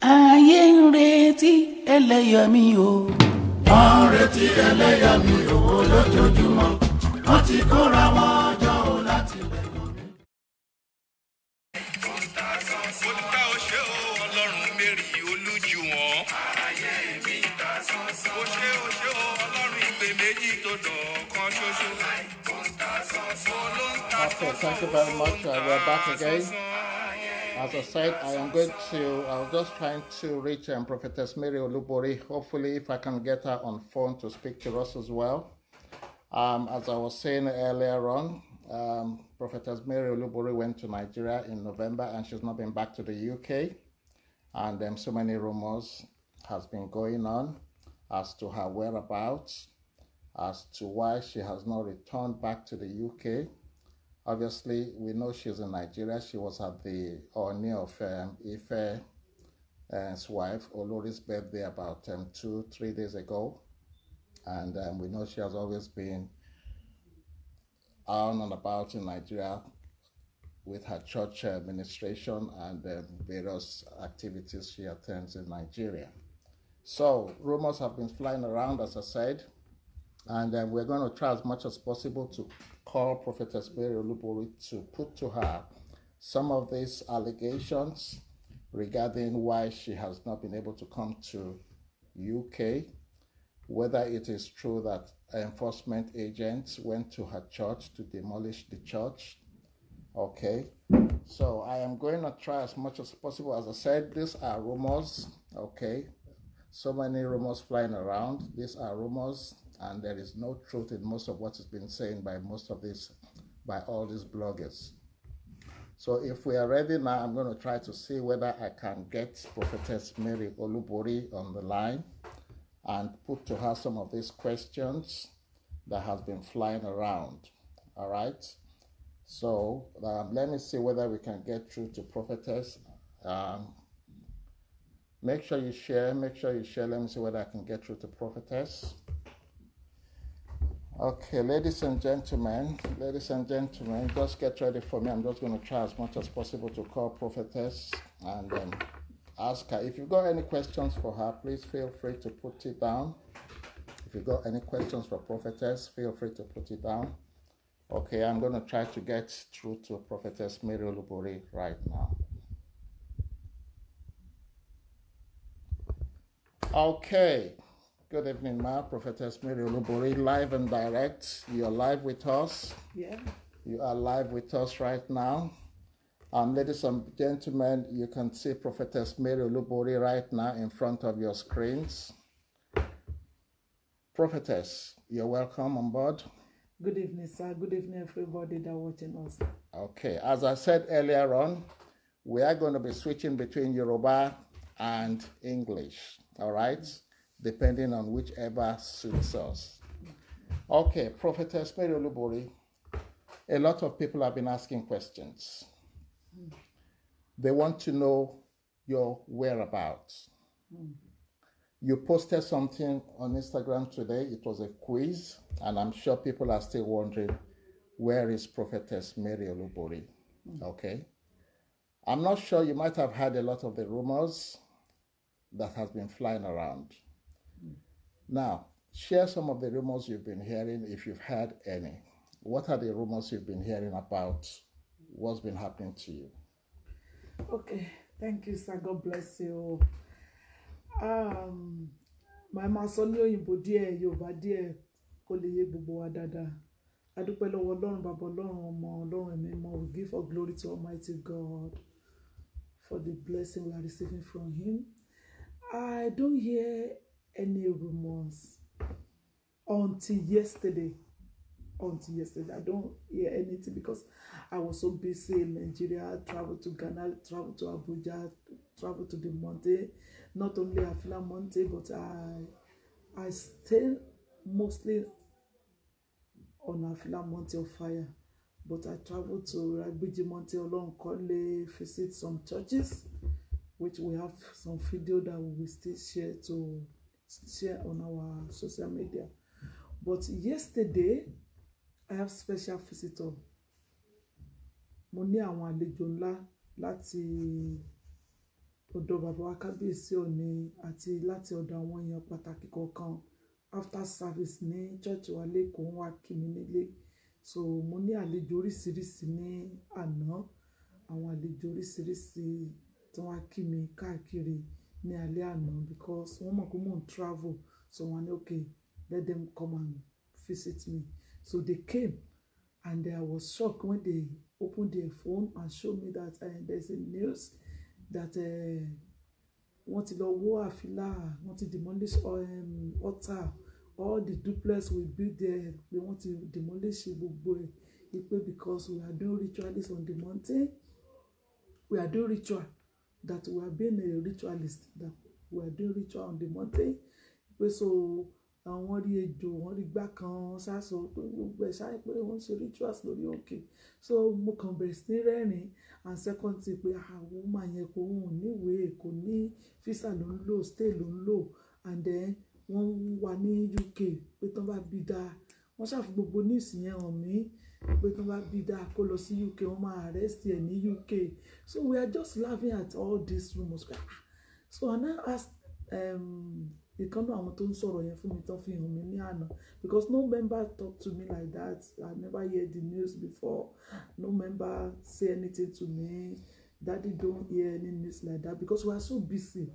ayé ń retí ẹlẹ́yàmí o. wọ́n ń retí ẹlẹ́yàmí o lójoojúmọ́ wọ́n ti kóra wọn jọ o láti lẹ́yìn mi. olùkà òṣè o ọlọ́run mẹ́rì olújú wọn. ayé mi ta sọ́sọ́. òṣè o ọlọ́run ìpè méjì tó dọ̀ọ̀kan ṣoṣo. Okay, thank you very much. We're back again. As I said, I was just trying to reach Prophetess Mary Olubori. Hopefully, if I can get her on phone to speak to us as well. As I was saying earlier on, Prophetess Mary Olubori went to Nigeria in November and she's not been back to the UK. And so many rumors has been going on as to her whereabouts, as to why she has not returned back to the UK. Obviously, we know she's in Nigeria. She was at the Oni of Ife's wife, Olori's birthday about 2-3 days ago. And we know she has always been on and about in Nigeria with her church administration and various activities she attends in Nigeria. So rumors have been flying around, as I said, and we're going to try as much as possible to call Prophetess Mary Olubori to put to her some of these allegations regarding why she has not been able to come to UK, whether it is true that enforcement agents went to her church to demolish the church. Okay, so I am going to try as much as possible. As I said, these are rumors. Okay, so many rumors flying around. These are rumors, and there is no truth in most of what has been said by all these bloggers. So if we are ready now, I'm going to try to see whether I can get Prophetess Mary Olubori on the line and put to her some of these questions that has been flying around. All right. So let me see whether we can get through to Prophetess. Make sure you share. Let me see whether I can get through to Prophetess. Okay, ladies and gentlemen, just get ready for me. I'm just going to try as much as possible to call Prophetess and ask her. If you've got any questions for her, please feel free to put it down. If you've got any questions for Prophetess, feel free to put it down. Okay, I'm going to try to get through to Prophetess Mary Olubori right now. Okay. Good evening, ma. Prophetess Mary Olubori, live and direct. You're live with us. Yeah. You are live with us right now. Ladies and gentlemen, you can see Prophetess Mary Olubori right now in front of your screens. Prophetess, you're welcome on board. Good evening, sir. Good evening, everybody that's watching us. Okay, as I said earlier on, we are going to be switching between Yoruba and English, all right? Depending on whichever suits us. Okay, Prophetess Mary Olubori, a lot of people have been asking questions. They want to know your whereabouts. You posted something on Instagram today. It was a quiz, and I'm sure people are still wondering, where is Prophetess Mary Olubori? Okay. I'm not sure, you might have heard a lot of the rumors that has been flying around. Now, share some of the rumors you've been hearing, if you've heard any. What are the rumors you've been hearing about what's been happening to you? Okay, thank you, sir. God bless you. My masonio òyìnbó díẹ̀, Yorùbá díẹ̀, kó lè yé gbogbo wa dáadáa. A dúpẹ́ lọ́wọ́ Ọlọ́run, Baba Ọlọ́run, Ọmọ Ọlọ́run, Ẹ̀mí Mímọ́. We give all glory to Almighty God for the blessing we are receiving from Him. I don't hear any rumors until yesterday. I don't hear anything because I was so busy in Nigeria. Traveled to Ghana, traveled to Abuja, traveled to the mountain. Not only Afila Mountain, but I stay mostly on Afila Mountain of Fire. But I traveled to Ragbiji Mountain, Olonkole, visit some churches, which we have some video that we will still share on our social media. But yesterday, I have special visitor. Mo ní àwọn àlejò ńlá láti ọ̀dọ̀ bàbá wa kábíyèsí Ọ̀ọ̀ni àti láti ọ̀dọ̀ àwọn èèyàn pàtàkì kọ̀ọ̀kan after service ní church wa lẹ́kọ̀ọ́ wá kí mi nílé. So mo ní àlejò oríṣiríṣi ní àná, àwọn àlejò oríṣiríṣi tí wọ́n kí mi káàkiri ní alẹ́ àná because wọ́n mọ̀ pé mò ń travel, so wọ́n ní okay, let them come and visit me. So they came and I was shocked when they opened their phone and showed me that there's a news that wọ́n ti lọ wó àfilà, wọ́n ti demolish altar, all the duplex we built there, pé wọ́n ti demolish gbogbo ẹ̀ pé because we are doing ritualists on the mountain, we are doing ritual, that we are being a ritualist, that we are doing ritual on the mountain. Pé so àwọn rí ejò, wọ́n rí gbá kan ṣáṣọ pé gbogbo ẹ̀ ṣáà pé wọ́n ṣe rituals lórí òkè. So mo kàn bẹ̀rẹ̀ sí rẹ́rìn-ín, and second thing pé àwọn ọmọ yẹn kò ń níwèé, kò ní visa ló ń lò, stay ló ń lò, and then wọ́n wà ní UK pé tán bá bí dáa, wọ́n ṣàfi gbogbo news yẹn hàn mí pé tán bá bí dáa kó lọ sí UK, wọ́n máa arrest ẹ̀ ní UK. So we are just laughing at all these rumors. So I now asked ìkànnì àwọn tó ń sọ̀rọ̀ yẹn fún mi tán fi hàn mí ní àná, because no member talk to me like that. I never hear the news before. No member say anything to me. Daddy don't hear any news like that because we are so busy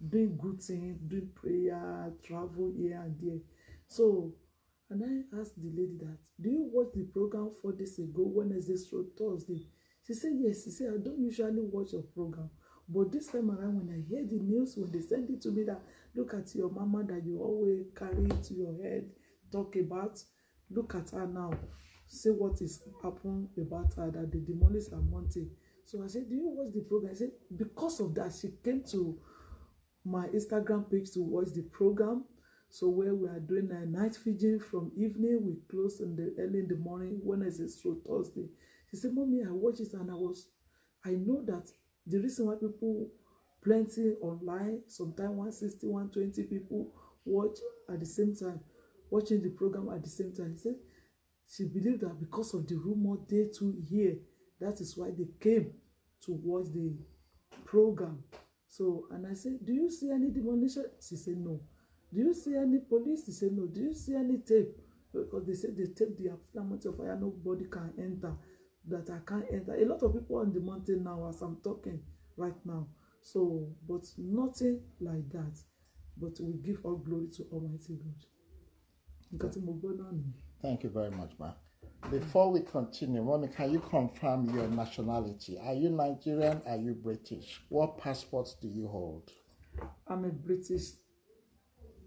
doing good things, doing prayer, travel here and there. So, and I asked the lady that, do you watch the program 4 days ago, Wednesday through Thursday? She said yes. She said, I don't usually watch your program, but this time around when I hear the news, when they send it to me that look at your mama that you always carry to your head, talk about, look at her now, say what is happened about her, that they demolish her mountain. So I said, do you watch the program? I said, because of that, she came to my Instagram page to watch the program. So where we are doing a night vigil from evening, we close early in the morning, Wednesday through Thursday. She said, Mommy, I watched it and I know that the reason why people plenty online, sometimes 160, 120 people watch at the same time, watching the program at the same time. She said she believed that because of the rumor they too hear, that is why they came to watch the program. So, and I said, do you see any demolition? She said, no. Do you see any police? She said, no. Do you see any tape? Because they said they tape the mountain of fire, nobody can enter, that I can't enter. A lot of people on the mountain now as I'm talking right now. So, but nothing like that. But we give all glory to Almighty God. Thank you very much, ma. Before we continue, Mommy, can you confirm your nationality? Are you Nigerian? Are you British? What passports do you hold? I'm a British.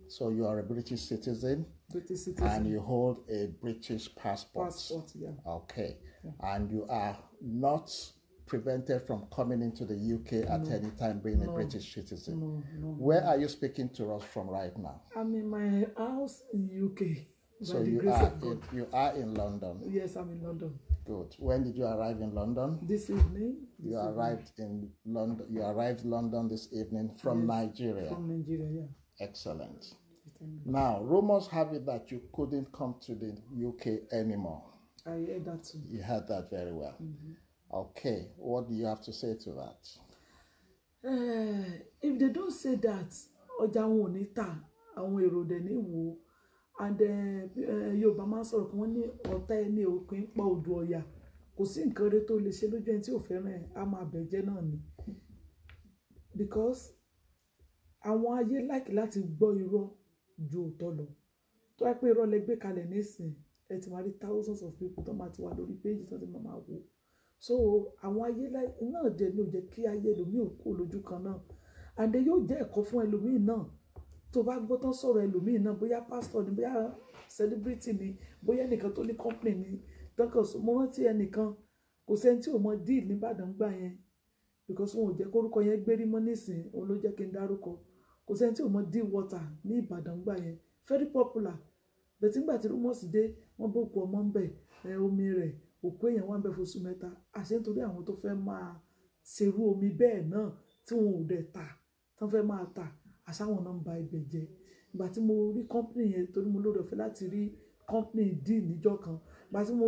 So you are a British citizen? British citizen. And you hold a British passport? Passport, yeah. Okay. Yeah. And you are not prevented from coming into the UK at any time being a British citizen? No. Where are you speaking to us from right now? I'm in my house in UK. So you are in London? Yes, I'm in London. Good. When did you arrive in London? This evening. You arrived in London. You arrived in London this evening from Nigeria. From Nigeria, yeah. Excellent. Now, rumors have it that you couldn't come to the UK anymore. I heard that too. You heard that very well. Mm-hmm. Okay. What do you have to say to that? If they don't say that, ọjà wọn ò ní tà, àwọn èrò dẹ̀ ní wò. And Yorùbá máa ń sọ̀rọ̀ kan wọ́n ní ọ̀tá ẹni òpin pa odò ọ̀yà, kò sí nǹkan rẹ̀ tó lè ṣe lójú ẹni tí ò fẹ́ràn ẹ̀ á máa bẹ̀jẹ́ náà ni. Because àwọn ayé like láti gbọ́ irọ́ ju òótọ́ lọ. Tó wá pé irọ́ lẹ gbé kalẹ̀ nísìn, ẹ ti máa rí thousands of people tó máa ti wà lórí page tó ti máa wò. So àwọn ayé náà dẹ̀ ló jẹ́ kí ayé ẹlòmíì ò kó lójú kan náà. And yóò jẹ́ ẹ̀kọ́ fún ẹlòmíì náà. Tó bá gbọ́ tán sọ̀rọ̀ ẹlòmíì náà, bóyá pastor ni, bóyá celebrity ni, bóyá ẹnìkan tó ní company ni, tọ́kàn mo rántí ẹnìkan, kò sẹ́ni tí ò mọ deal ní Ìbàdàn gbà yẹn, because wọn ò jẹ́ kórúkọ yẹn gbérí mọ́ nísìn, òun ló jẹ́ kí n dárúkọ. Kò sẹ́ni tí ò mọ deal water ní Ìbàdàn gbà yẹn, very popular. Bẹ̀tí nígbà tí rumors dé, wọ́n bó kú ọmọ ń bẹ̀, omi rẹ̀, òkú èèyàn wà ń bẹ̀ fóṣù 3. Àṣẹ nítorí àwọn tó fẹ́ máa ṣerú omi bẹ́ẹ̀ náà tí wọn ò dẹ̀ tà, tán fẹ́ máa tà, àṣàwọn náà ń ba ibẹ̀ jẹ́. Ìgbà tí mo rí company yẹn, torí mo lóore ọ̀fẹ́ láti rí company deal níjọ́ kan. Ìgbà tí mo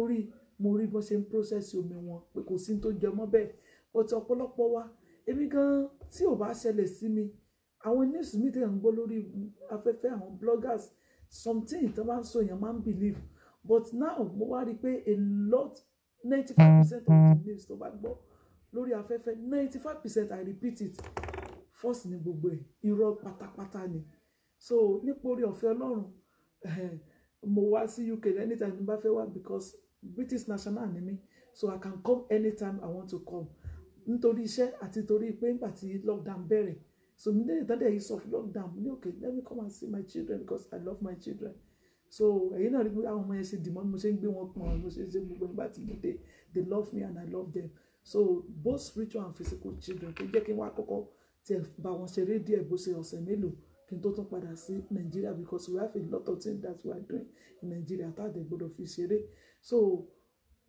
rí bọ́n ṣe ń process omi wọn, pé kò sí tó jẹ mọ́ bẹ́ẹ̀. But ọ̀pọ̀lọpọ̀ wa, èmi gan tí ò bá ṣẹlẹ̀ sí mi àwọn news mi tẹ̀ ń gbọ́ lórí afẹ́fẹ́ àwọn bloggers something tó bá ń sọ èèyàn máa ń believe but now mo wá rí i pé a lot 95% of the news tó bá gbọ́ lórí afẹ́fẹ́ 95% I repeat it first ni gbogbo ẹ̀ irọ́ pátápátá ni so nípa orí ọ̀fẹ́ Ọlọ́run mo wá sí UK anytime ní bá fẹ́ wá because British national ni mí so I can come anytime I want to come nítorí iṣẹ́ àti torí pé nígbà tí lockdown bẹ̀rẹ̀ so mi lè tán dẹ̀ yìí sọ fún lockdown ní okay let me come and see my children because I love my children so èyí náà rí pé àwọn ọmọ yẹn ṣe dìmọ́ mo ṣe ń gbé wọn pọ̀n mo ṣe ń ṣe gbogbo nígbà tí mo dé they love me and I love them so both spiritual and physical children tó jẹ́ kí n wá kọ́kọ́ tiẹ̀ bá wọn ṣeré díẹ̀ bó ṣe ọ̀sẹ̀ mélòó kí n tó tún padà sí Nigeria because we have a lot of things that we are doing in Nigeria táàdé gbọdọ̀ fi ṣeré so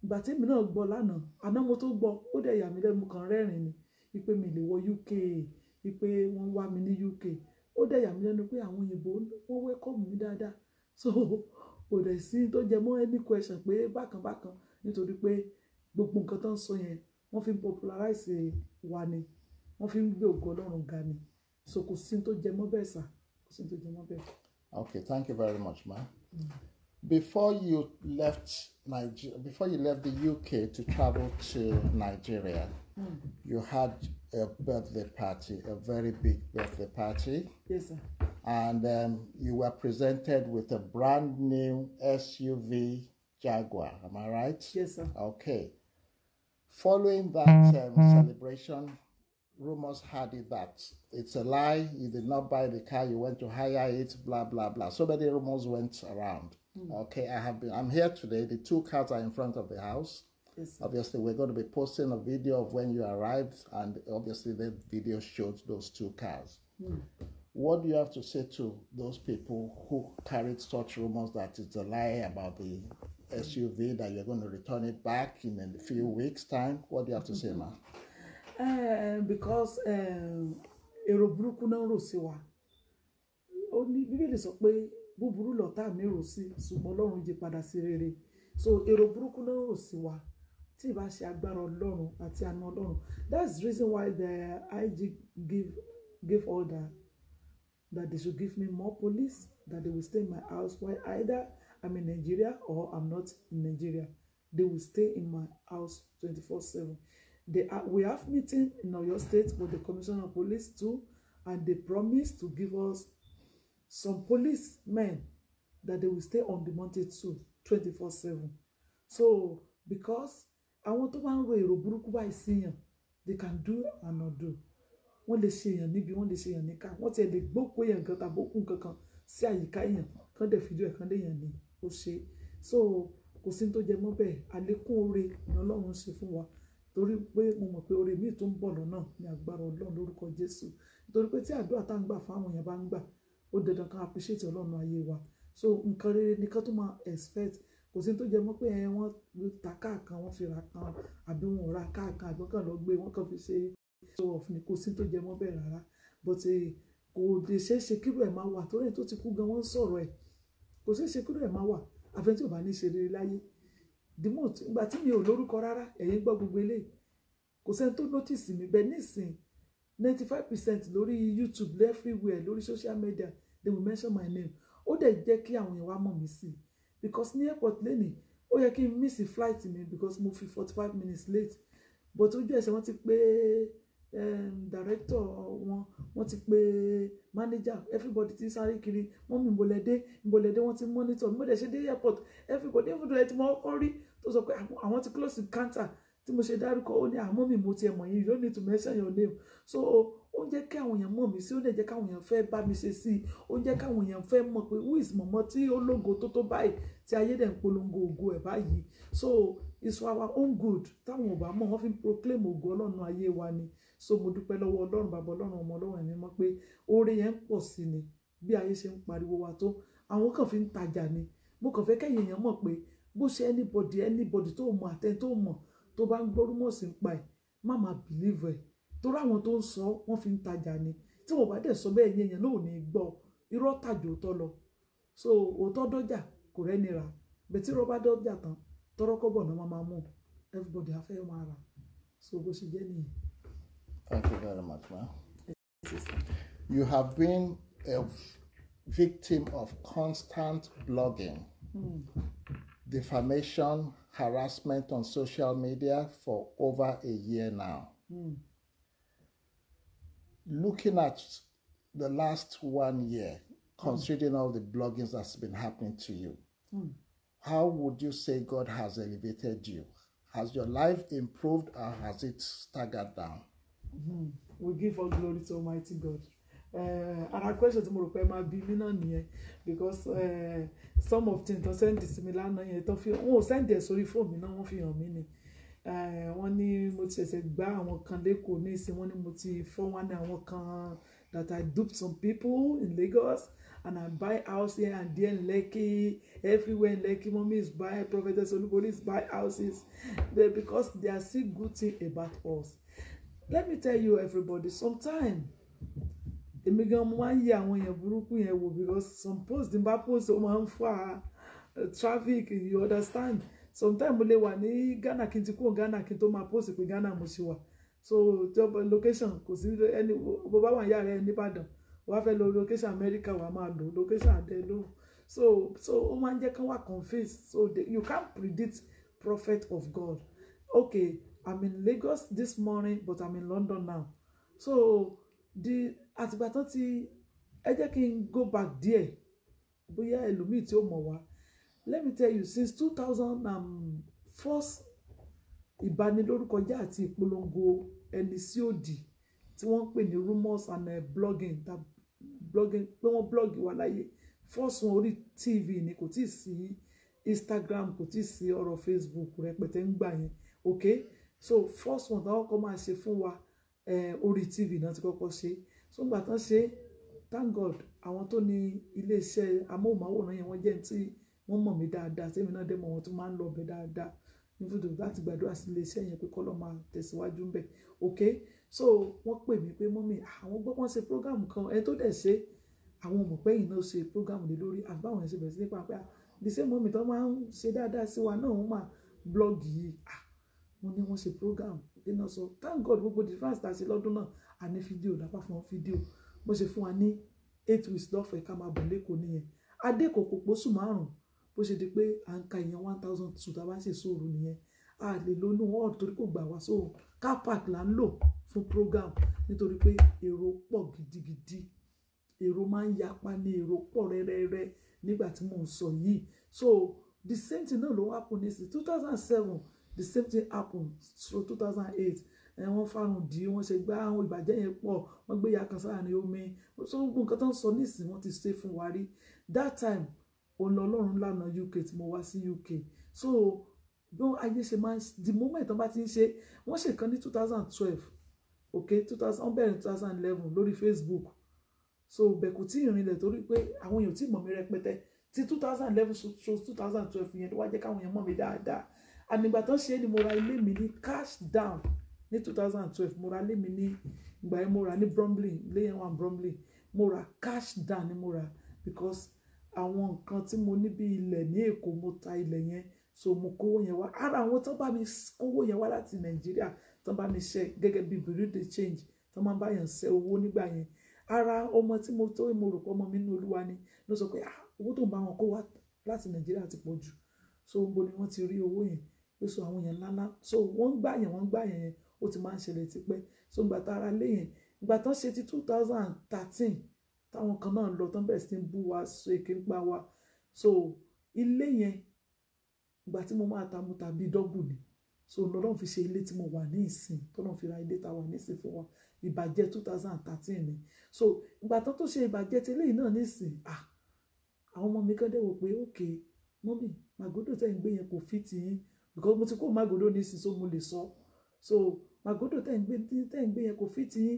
ìgbà tí èmi náà gbọ́ lánàá àná mo tó gbọ́ ó dẹ̀ yà mí lẹ́nu kan rẹ́rìn ni wípé mi lè wọ UK wípé wọ́n wá mi ní UK ó dẹ̀ yà mí lẹ́nu pé àwọn òyìnbó wọ́n welcome mi dáadáa so kò dẹ̀ sí tó jẹ mọ́ any question pé bákan bákan nítorí pé gbogbo nǹkan tó ń sọ yẹn wọ́n fi ń popularize wa ni wọ́n fi ń gbé ògo Ọlọ́run ga ni so kò sí tó jẹ mọ́ bẹ́ẹ̀ sà kò sí tó jẹ mọ́ bẹ́ẹ̀. Okay, thank you very much, ma. Before you left the UK to travel to Nigeria, you had a birthday party, a very big birthday party. Yes, sir. And you were presented with a brand new SUV Jaguar. Am I right? Yes, sir. Okay. Following that celebration, rumors had it that it's a lie. You did not buy the car. You went to hire it. Blah blah blah. So many rumors went around. Okay, I'm here today. The two cars are in front of the house. Yes, sir. Obviously, we're going to be posting a video of when you arrived, and obviously the video shows those two cars. What do you have to say to those people who carried such rumors that it's a lie about the SUV, that you're going to return it back in a few weeks' time? What do you have to say, ma? Because èrò burúkú náà rò sí wa. Ó ní Bíbélì sọ pé búburú lọ̀tá mi rò sí ṣùgbọ́n Ọlọ́run yí padà sí rere. So èrò burúkú náà rò sí wa tí ìbá ṣe agbára Ọlọ́run àti àánú Ọlọ́run. That's the reason why the IG gave order that they should give me more police, that they will stay in my house while either I'm in Nigeria or I'm not in Nigeria. They will stay in my house 24/7. We have meeting in Oyo State with the Commissioner of Police too, and they promised to give us some policemen that they will stay on the mountain too 24/7. So because àwọn tó bá ń ro èrò burúkú báyìí síyàn, they can do and not do. Wọ́n lè ṣe èèyàn níbi, wọ́n lè ṣe èèyàn níkà, wọ́n ti lè gbókò èèyàn kan tàbí òkú kankan sí àyíká èèyàn kan dẹ̀ fídíò ẹ̀ kan léèyàn ní ó ṣe. So kò sí tó jẹ mọ́ bẹ́ẹ̀, àlékún oore ni Ọlọ́run ṣe fún wa torí pé mo mọ̀ pé oore míì tó ń bọ̀ lọ́nà ní agbára Ọlọ́run lórúkọ Jésù. Nítorí pé tí àdúrà tá ń gbà fún àwọn èèyàn bá ń gbà ó dandan kan appreciate Ọlọ́run ayé wa. So nǹkan rere ni ká tó máa expect. Kò sí tó jẹ mọ́ pé wọ́n ta káàkan wọ́n fi ra kan àbí wọn ò ra káàkan àbí wọ́n kàn lọ gbé wọ́n kàn fi ṣe show off ni. Kò sí tó jẹ mọ́ bẹ́ẹ̀ rárá. But kò lè ṣeé ṣe kírú ẹ̀ máa wà torí ẹni tó ti kú gan wọ́n ń sọ̀rọ̀ ẹ̀. Kò ṣeé ṣe kírú ẹ̀ máa wà àfẹn tí ò bá ní ṣe rere láyé. Ìgbà tí mi ò lórúkọ rárá ẹ̀yin gbọ́ gbogbo eléyìí. Kò sẹ́ni tó notice mi bẹ́ẹ̀ nísìn 95% lórí YouTube everywhere lórí social media they will mention my name. Ó dẹ̀ jẹ́ kí àwọn èèyàn wá mọ̀ mí sí because ní airport lẹ́nìí ó yẹ kí n miss flight mi because mo fi 45 minutes late but ojú ẹsẹ̀ wọ́n ti pé director wọ́n ti pé manager everybody ti sáré kiri wọ́n mi ìbòlẹ̀dé wọ́n ti monitor mo dẹ̀ ṣe dé airport everybody even though ẹ ti mọ ọkọ rí tó sọ pé àwọn ti close the counter tí mo ṣe dárúkọ ó ní àmọ́ mi mo tiẹ̀ mọ̀ yín you don't need to mention your name so ó jẹ́ kí àwọn èèyàn mọ̀ mí sí ó dẹ̀ jẹ́ káwọn èèyàn fẹ́ bá mi ṣe sí ó jẹ́ káwọn èèyàn fẹ́ mọ̀ pé who is mọ̀mọ́ tí ó lógo tó báyìí tí ayé dẹ̀ ń polongo ògo ẹ̀ báyìí so it's for our own good táwọn ò bá mọ̀ wọ́n fi proclaim ògo Ọlọ́run ayé wa ni so mo dúpẹ́ lọ́wọ́ Ọlọ́run bàbá Ọlọ́run ọmọ Ọlọ́run ẹ̀mí mọ́ pé oore yẹn ń pọ̀ sí ni bí ayé ṣe ń pariwo wa tó àwọn kan fi ń tajà ni mo kàn fẹ́ kẹ́yìn èèyàn mọ̀ pé bó ṣe anybody tó mọ̀ àtẹ tó mọ̀ tó bá ń gbọ́rúmọ̀ sí ń pa ẹ̀ má máa believe ẹ̀ torí àwọn tó ń sọ wọ́n fi ń tajà ni tí wọ́n bá dẹ̀ sọ bẹ́ẹ̀ yẹn èèyàn náà ò ní gbọ́ irọ́ tàjò òótọ́ lọ so òótọ́ dọ́jà kò rẹ́ni rà bẹ́ẹ̀ tí irọ́ bá dọ́jà tán tọ́rọ́ kọ́bọ̀ náà máa mú everybody á fẹ́ máa rà so bó ṣe jẹ́ nìyẹn. Thank you very much, ma'am. You have been a victim of constant blogging, defamation, harassment on social media for over a year now. Looking at the last 1 year, considering all the blogging that's been happening to you, how would you say God has elevated you? Has your life improved or has it staggered down? We give all glory to Almighty God. And our question to Morope might be me because some of things don't send similar send their sorry for me now for your meaning. Wọ́n ní mo ti ṣẹ̀ṣẹ̀ gbá àwọn kan lẹ́kọ̀ọ́ ní ìsìn, wọ́n ní mo ti fọ́ wọn ní àwọn kan that I duped some people in Lagos and I buy house here and there in Lekki, everywhere in Lekki. Mommy is buy, Prophetess Olubori is buy houses because they are still good thing about us. Let me tell you, everybody, sometimes èmi gan mo máa ń yẹ àwọn èèyàn burúkú yẹn wò because some post ní bá post ó máa ń fa traffic, you understand. Sometimes mo lè wà ní Ghana kí n ti kúrò Ghana kí n tó máa post pé Ghana mo ṣì wà, so job location kò sí ẹni bó bá wà ní yàrá ẹ ní Ìbàdàn wàá fẹ́ lo location America wàá máa lo location àdé ló so ó máa ń jẹ́ kí wọ́n wà confused, so you can't predict prophet of God. Okay, I'm in Lagos this morning but I'm in London now, so àtìgbà tán ti ẹ jẹ́ kí n go back there bóyá ẹlòmíì tí ó mọ̀ wá. Let me tell you, since 2004 ìbanilórúkọjẹ́ àti ìpolongo ẹni sí òdì tí wọ́n ń pè ní rumors and blogging pé wọ́n blog wà láyé, first wọn orí TV ni, kò tí ì sí Instagram, kò tí ì sí ọ̀rọ̀ Facebook rẹpẹtẹ ń gbà yẹn. Okay, so first one táwọn kọ́ máa ṣe fún wa orí TV náà ti kọ́kọ́ ṣe, so gbà tán ṣe, thank God àwọn tó ní iléeṣẹ́ amóhùnmáwòrán yẹn wọ́n jẹ́ tí wọ́n mọ̀ mí dáadáa, tèmi náà dé mọ̀ wọ́n tó máa ń lọ ọbẹ̀ dáadáa nífúdù láti gbàdúrà sí iléeṣẹ́ yẹn pé kọ́lọ́ máa tẹ̀síwájú ń bẹ̀. Okay, so wọ́n pè mí pé mọ́mí àwọn gbọ́ wọ́n ṣe program kan ẹni tó dẹ̀ ṣe àwọn ọmọ pẹ́yìn náà ṣe program lé lórí àbáwọn ẹ̀ṣẹ̀ bẹ̀rẹ̀ sí nípa pé the same mọ́mí tó máa ń ṣe dáadáa sí wa náà wọ́n máa blog yìí wọ́n ní wọ́n ṣe program iná sọ thank God gbogbo difference tá a ṣe lọ́dún náà a ní fídíò lápá fún wọn fídíò bó ṣe fún wa ní 8 weeks lọ́fẹ̀ẹ́ ká máa bọ̀ lẹ́kọ̀ọ́ nìyẹn adékòkò pósù 5 bó ṣe di pé à ń ka ìyẹn 1002 tá a bá ń ṣe sóòrù nìyẹn a lè lónú hall torí kò gbà wá so car park là ń lò fún program nítorí pé èrò pọ̀ gidigidi, èrò máa ń yapa ní èrò pọ̀ rẹ́rẹ́rẹ́ nígbà tí mò ń sọ yìí. So the same thing náà ló happen ní 2007, the same thing happen so 2008 wọ́n fárun dì í, wọ́n ṣe gbá àwọn ìbàjẹ́ yẹn pọ̀, wọ́n gbé ya kan sáà ní omi, so gbogbo nǹkan tó ń sọ nísìnyí wọ́n ti ṣe fún wa rí. That time Ọlọ́run lànà UK tí mo wá sí UK, so bí ayé ṣe máa ń the moment tó bá ti ń ṣe wọ́n ṣe kan ní 2012, okay 2000 wọ́n bẹ̀rẹ̀ 2011 lórí Facebook, so bẹ́ẹ̀ kò tí ì rìnlẹ̀ torí pé àwọn èèyàn tí mọ̀ mí rẹpẹtẹ tí 2011 shows 2012 yẹn ló wá jẹ́ káwọn èèyàn mọ̀ mí dáadáa. Ànígbà tó ṣe ni mo ra ilé mi ní cash down ní 2012, mo ra ilé mi ní ìgbà yẹn mo ra ní Bromley, ilé yẹn wà ní Bromley, mo ra cash down ni mo ra because àwọn nǹkan tí mo ní bí ilẹ̀ ní Èkó mo ta ilẹ̀ yẹn, so mo kówó yẹn wá. Ara àwọn tó bá mi kówó yẹn wá láti Nàìjíríà tó bá mi ṣe gẹ́gẹ́ bí bureau de change tó máa ń bá yàn ṣe owó nígbà yẹn, ara ọmọ tí mo tó mo rò pé ọmọ mi ní Olúwa ni ló sọ pé owó tó ń bá wọn kó wá láti Nàìjíríà ti pọ̀ jù, so níbo ni wọ́n ti rí owó yẹn pé so àwọn yẹn ńláńlá, so wọ́n gbà yẹn ó ti máa ń ṣẹlẹ̀ tipẹ́. So ìgbà tá ara lé yẹn ìgbà tán ṣe ti 2013 táwọn kan náà lọ tán bẹ̀rẹ̀ sí ń bú wa so èké ń pa wa, so ilé yẹn ìgbà tí mo máa ta mo tàbí dọ́gbù ni, so lọ́dọ̀ fi ṣe ilé tí mo wà ní ìsìn tọ́nà fi ra ilé tá wà ní ìsìn fún wa, ìbàjẹ́ 2013 ni. So ìgbà tán tó ṣe ìbàjẹ́ tí eléyìí náà ní ìsìn àwọn ọmọ mi kàn dé wò pé okay mọ́mì Màgódò tẹ́ ń gbé yẹn kò fit yín because mo ti kó Màgódò ní ìsìn so mo lè sọ, so Màgódò tẹ́ ń gbé yẹn kò fit yín,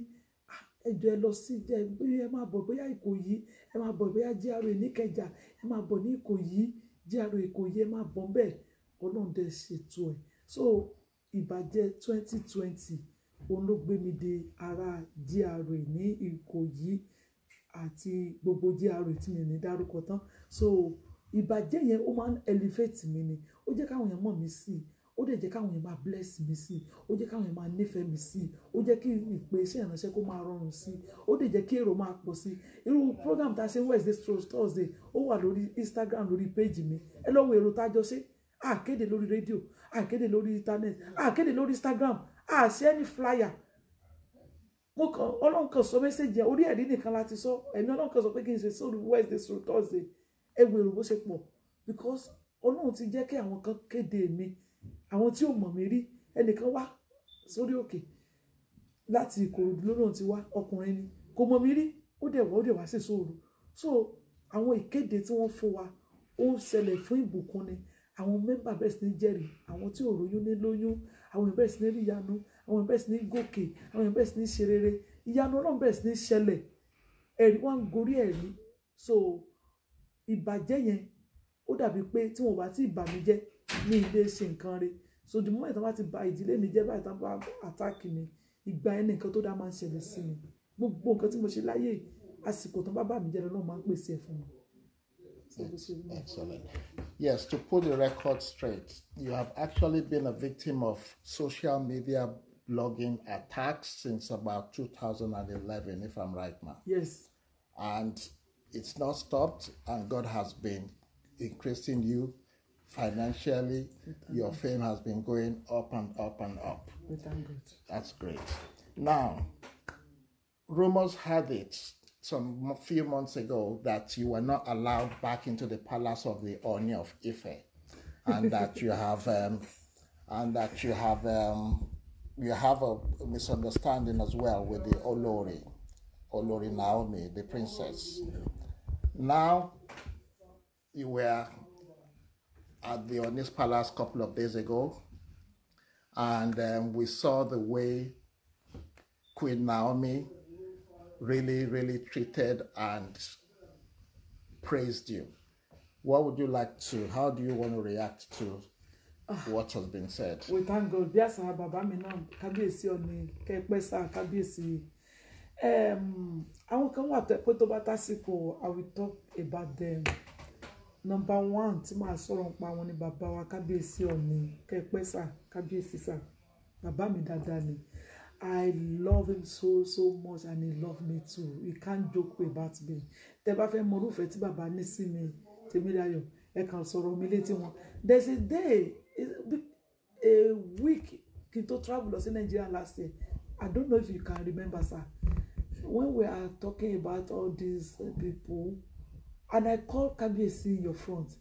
ẹjọ́ ẹ lọ sí ẹ máa bọ̀ bóyá Ìkòyí, ẹ máa bọ̀ bóyá GRA Níkẹjà, ẹ máa bọ̀ ní Ìkòyí, GRA Ìkòyí ẹ máa bọ̀ bẹ́ẹ̀. Ọlọ́run dẹ̀ ṣètò ẹ̀, so ìbàjẹ́ 2020 òun ló gbé mi dé ara GRA ní Ìkòyí àti gbogbo GRA tí mi ní dárúkọ tán. So ìbàjẹ́ yẹn ó máa ń elevate mi ni, ó jẹ́ káwọn èèyàn mọ̀ mí sí, ó ó dẹ̀ jẹ́ káwọn èèyàn máa bless mi sí, ó jẹ́ káwọn èèyàn máa nífẹ̀ẹ́ mi sí, ó jẹ́ kí ìpè iṣẹ́ ìránṣẹ́ kó máa rọrùn sí, ó dẹ̀ jẹ́ kí èrò máa pọ̀ sí. Irú program tá a ṣe Wednesday through Thursday ó wà lórí Instagram lórí page mi, ẹ lọ wo èrò tá a jọ ṣe. A kéde lórí rédíò, a kéde lórí internet, a kéde lórí Instagram, a ṣe any flyer. Mo kàn Ọlọ́run kan sọ message yẹn orí ẹ̀rí nìkan láti sọ, ẹ̀mí Ọlọ́run kan sọ pé kí n ṣe sórí Wednesday through Thursday. Ẹ wo èrò bó ṣe pọ̀ because Ọlọ́run ti jẹ́ kí àwọn kan kéde mi, àwọn tí ò mọ̀ mí rí. Ẹnìkan wá sórí òkè láti Ìkòròdú lónà tí wá, ọkùnrin ni, kò mọ̀ mí rí, ó dẹ̀ wá sí sóòrù. So àwọn ìkéde tí wọ́n fún wa ó ṣẹlẹ̀ fún ìbùkún ni. Àwọn mẹ́mbà bẹ̀rẹ̀ sí ní jẹ́rìí, àwọn tí ò róyún ní lóyún, àwọn èèyàn bẹ̀rẹ̀ sí ní rí ìyanu, àwọn èèyàn bẹ̀rẹ̀ sí ní gòkè, àwọn èèyàn bẹ̀rẹ̀ sí ní ṣe rere, ìyanu Ọlọ́run bẹ̀rẹ̀ sí ní ṣẹlẹ̀, ẹ̀rí wá ń gorí ẹ̀rí. So ìbàjẹ́ yẹn ó dàbí pé tí wọn bá ti bà mí jẹ́ ní ilé ṣe nǹkan rẹ̀. So the moment tí wọ́n bá ti bà ìdílé mi jẹ́ báyìí tí wọ́n bá attack mi, ìgbà yẹn nǹkan tó dá máa ń ṣẹlẹ̀ sí mi. Gbogbo nǹkan tí mo ṣe láyé àsìkò tó bá bà mí jẹ́ lọ́nà máa ń pèsè ẹ̀ fún mi. Excellent. Yes, to put the record straight, you have actually been a victim of social media blogging attacks since about 2011, if I'm right now. Yes. And it's not stopped, and God has been increasing you financially. Your fame has been going up and up and up. We thank God. That's great. Now, rumors had it some few months ago that you were not allowed back into the palace of the Oni of Ife, and that you have a misunderstanding as well with the Olori Naomi, the princess. Now, you were at the Oni's palace a couple of days ago, and we saw the way Queen Naomi really treated and praised you. What would you like to, how do you want to react to what has been said? We thank God. Bí àṣà bàbá mi náà, kábíyèsí Ọ̀ọ̀ni, kẹ́pẹ́ sá kábíyèsí. Àwọn kan wà pé tó bá tásìkò, I will talk about them. Number one, tí màá sọ̀rọ̀ nípa wọn ni bàbá wa kábíyèsí Ọ̀ọ̀ni, kẹ́pẹ́ sá kábíyèsí sá. Bàbá mi dáadáa ni. I love him so much, and he loved me too. You can't joke about me. Tẹ́ bá fẹ́ mọ irúfẹ́ tí bàbá ní sí mi, Tèmídayọ̀, ẹ kàn sọ̀rọ̀ mi létí wọn. There's a day, a week kí n tó travel lọ sí Nigeria last year. I don't know if you can remember, sir. When we are talking about all these people, and I called Kabiyesi in your front.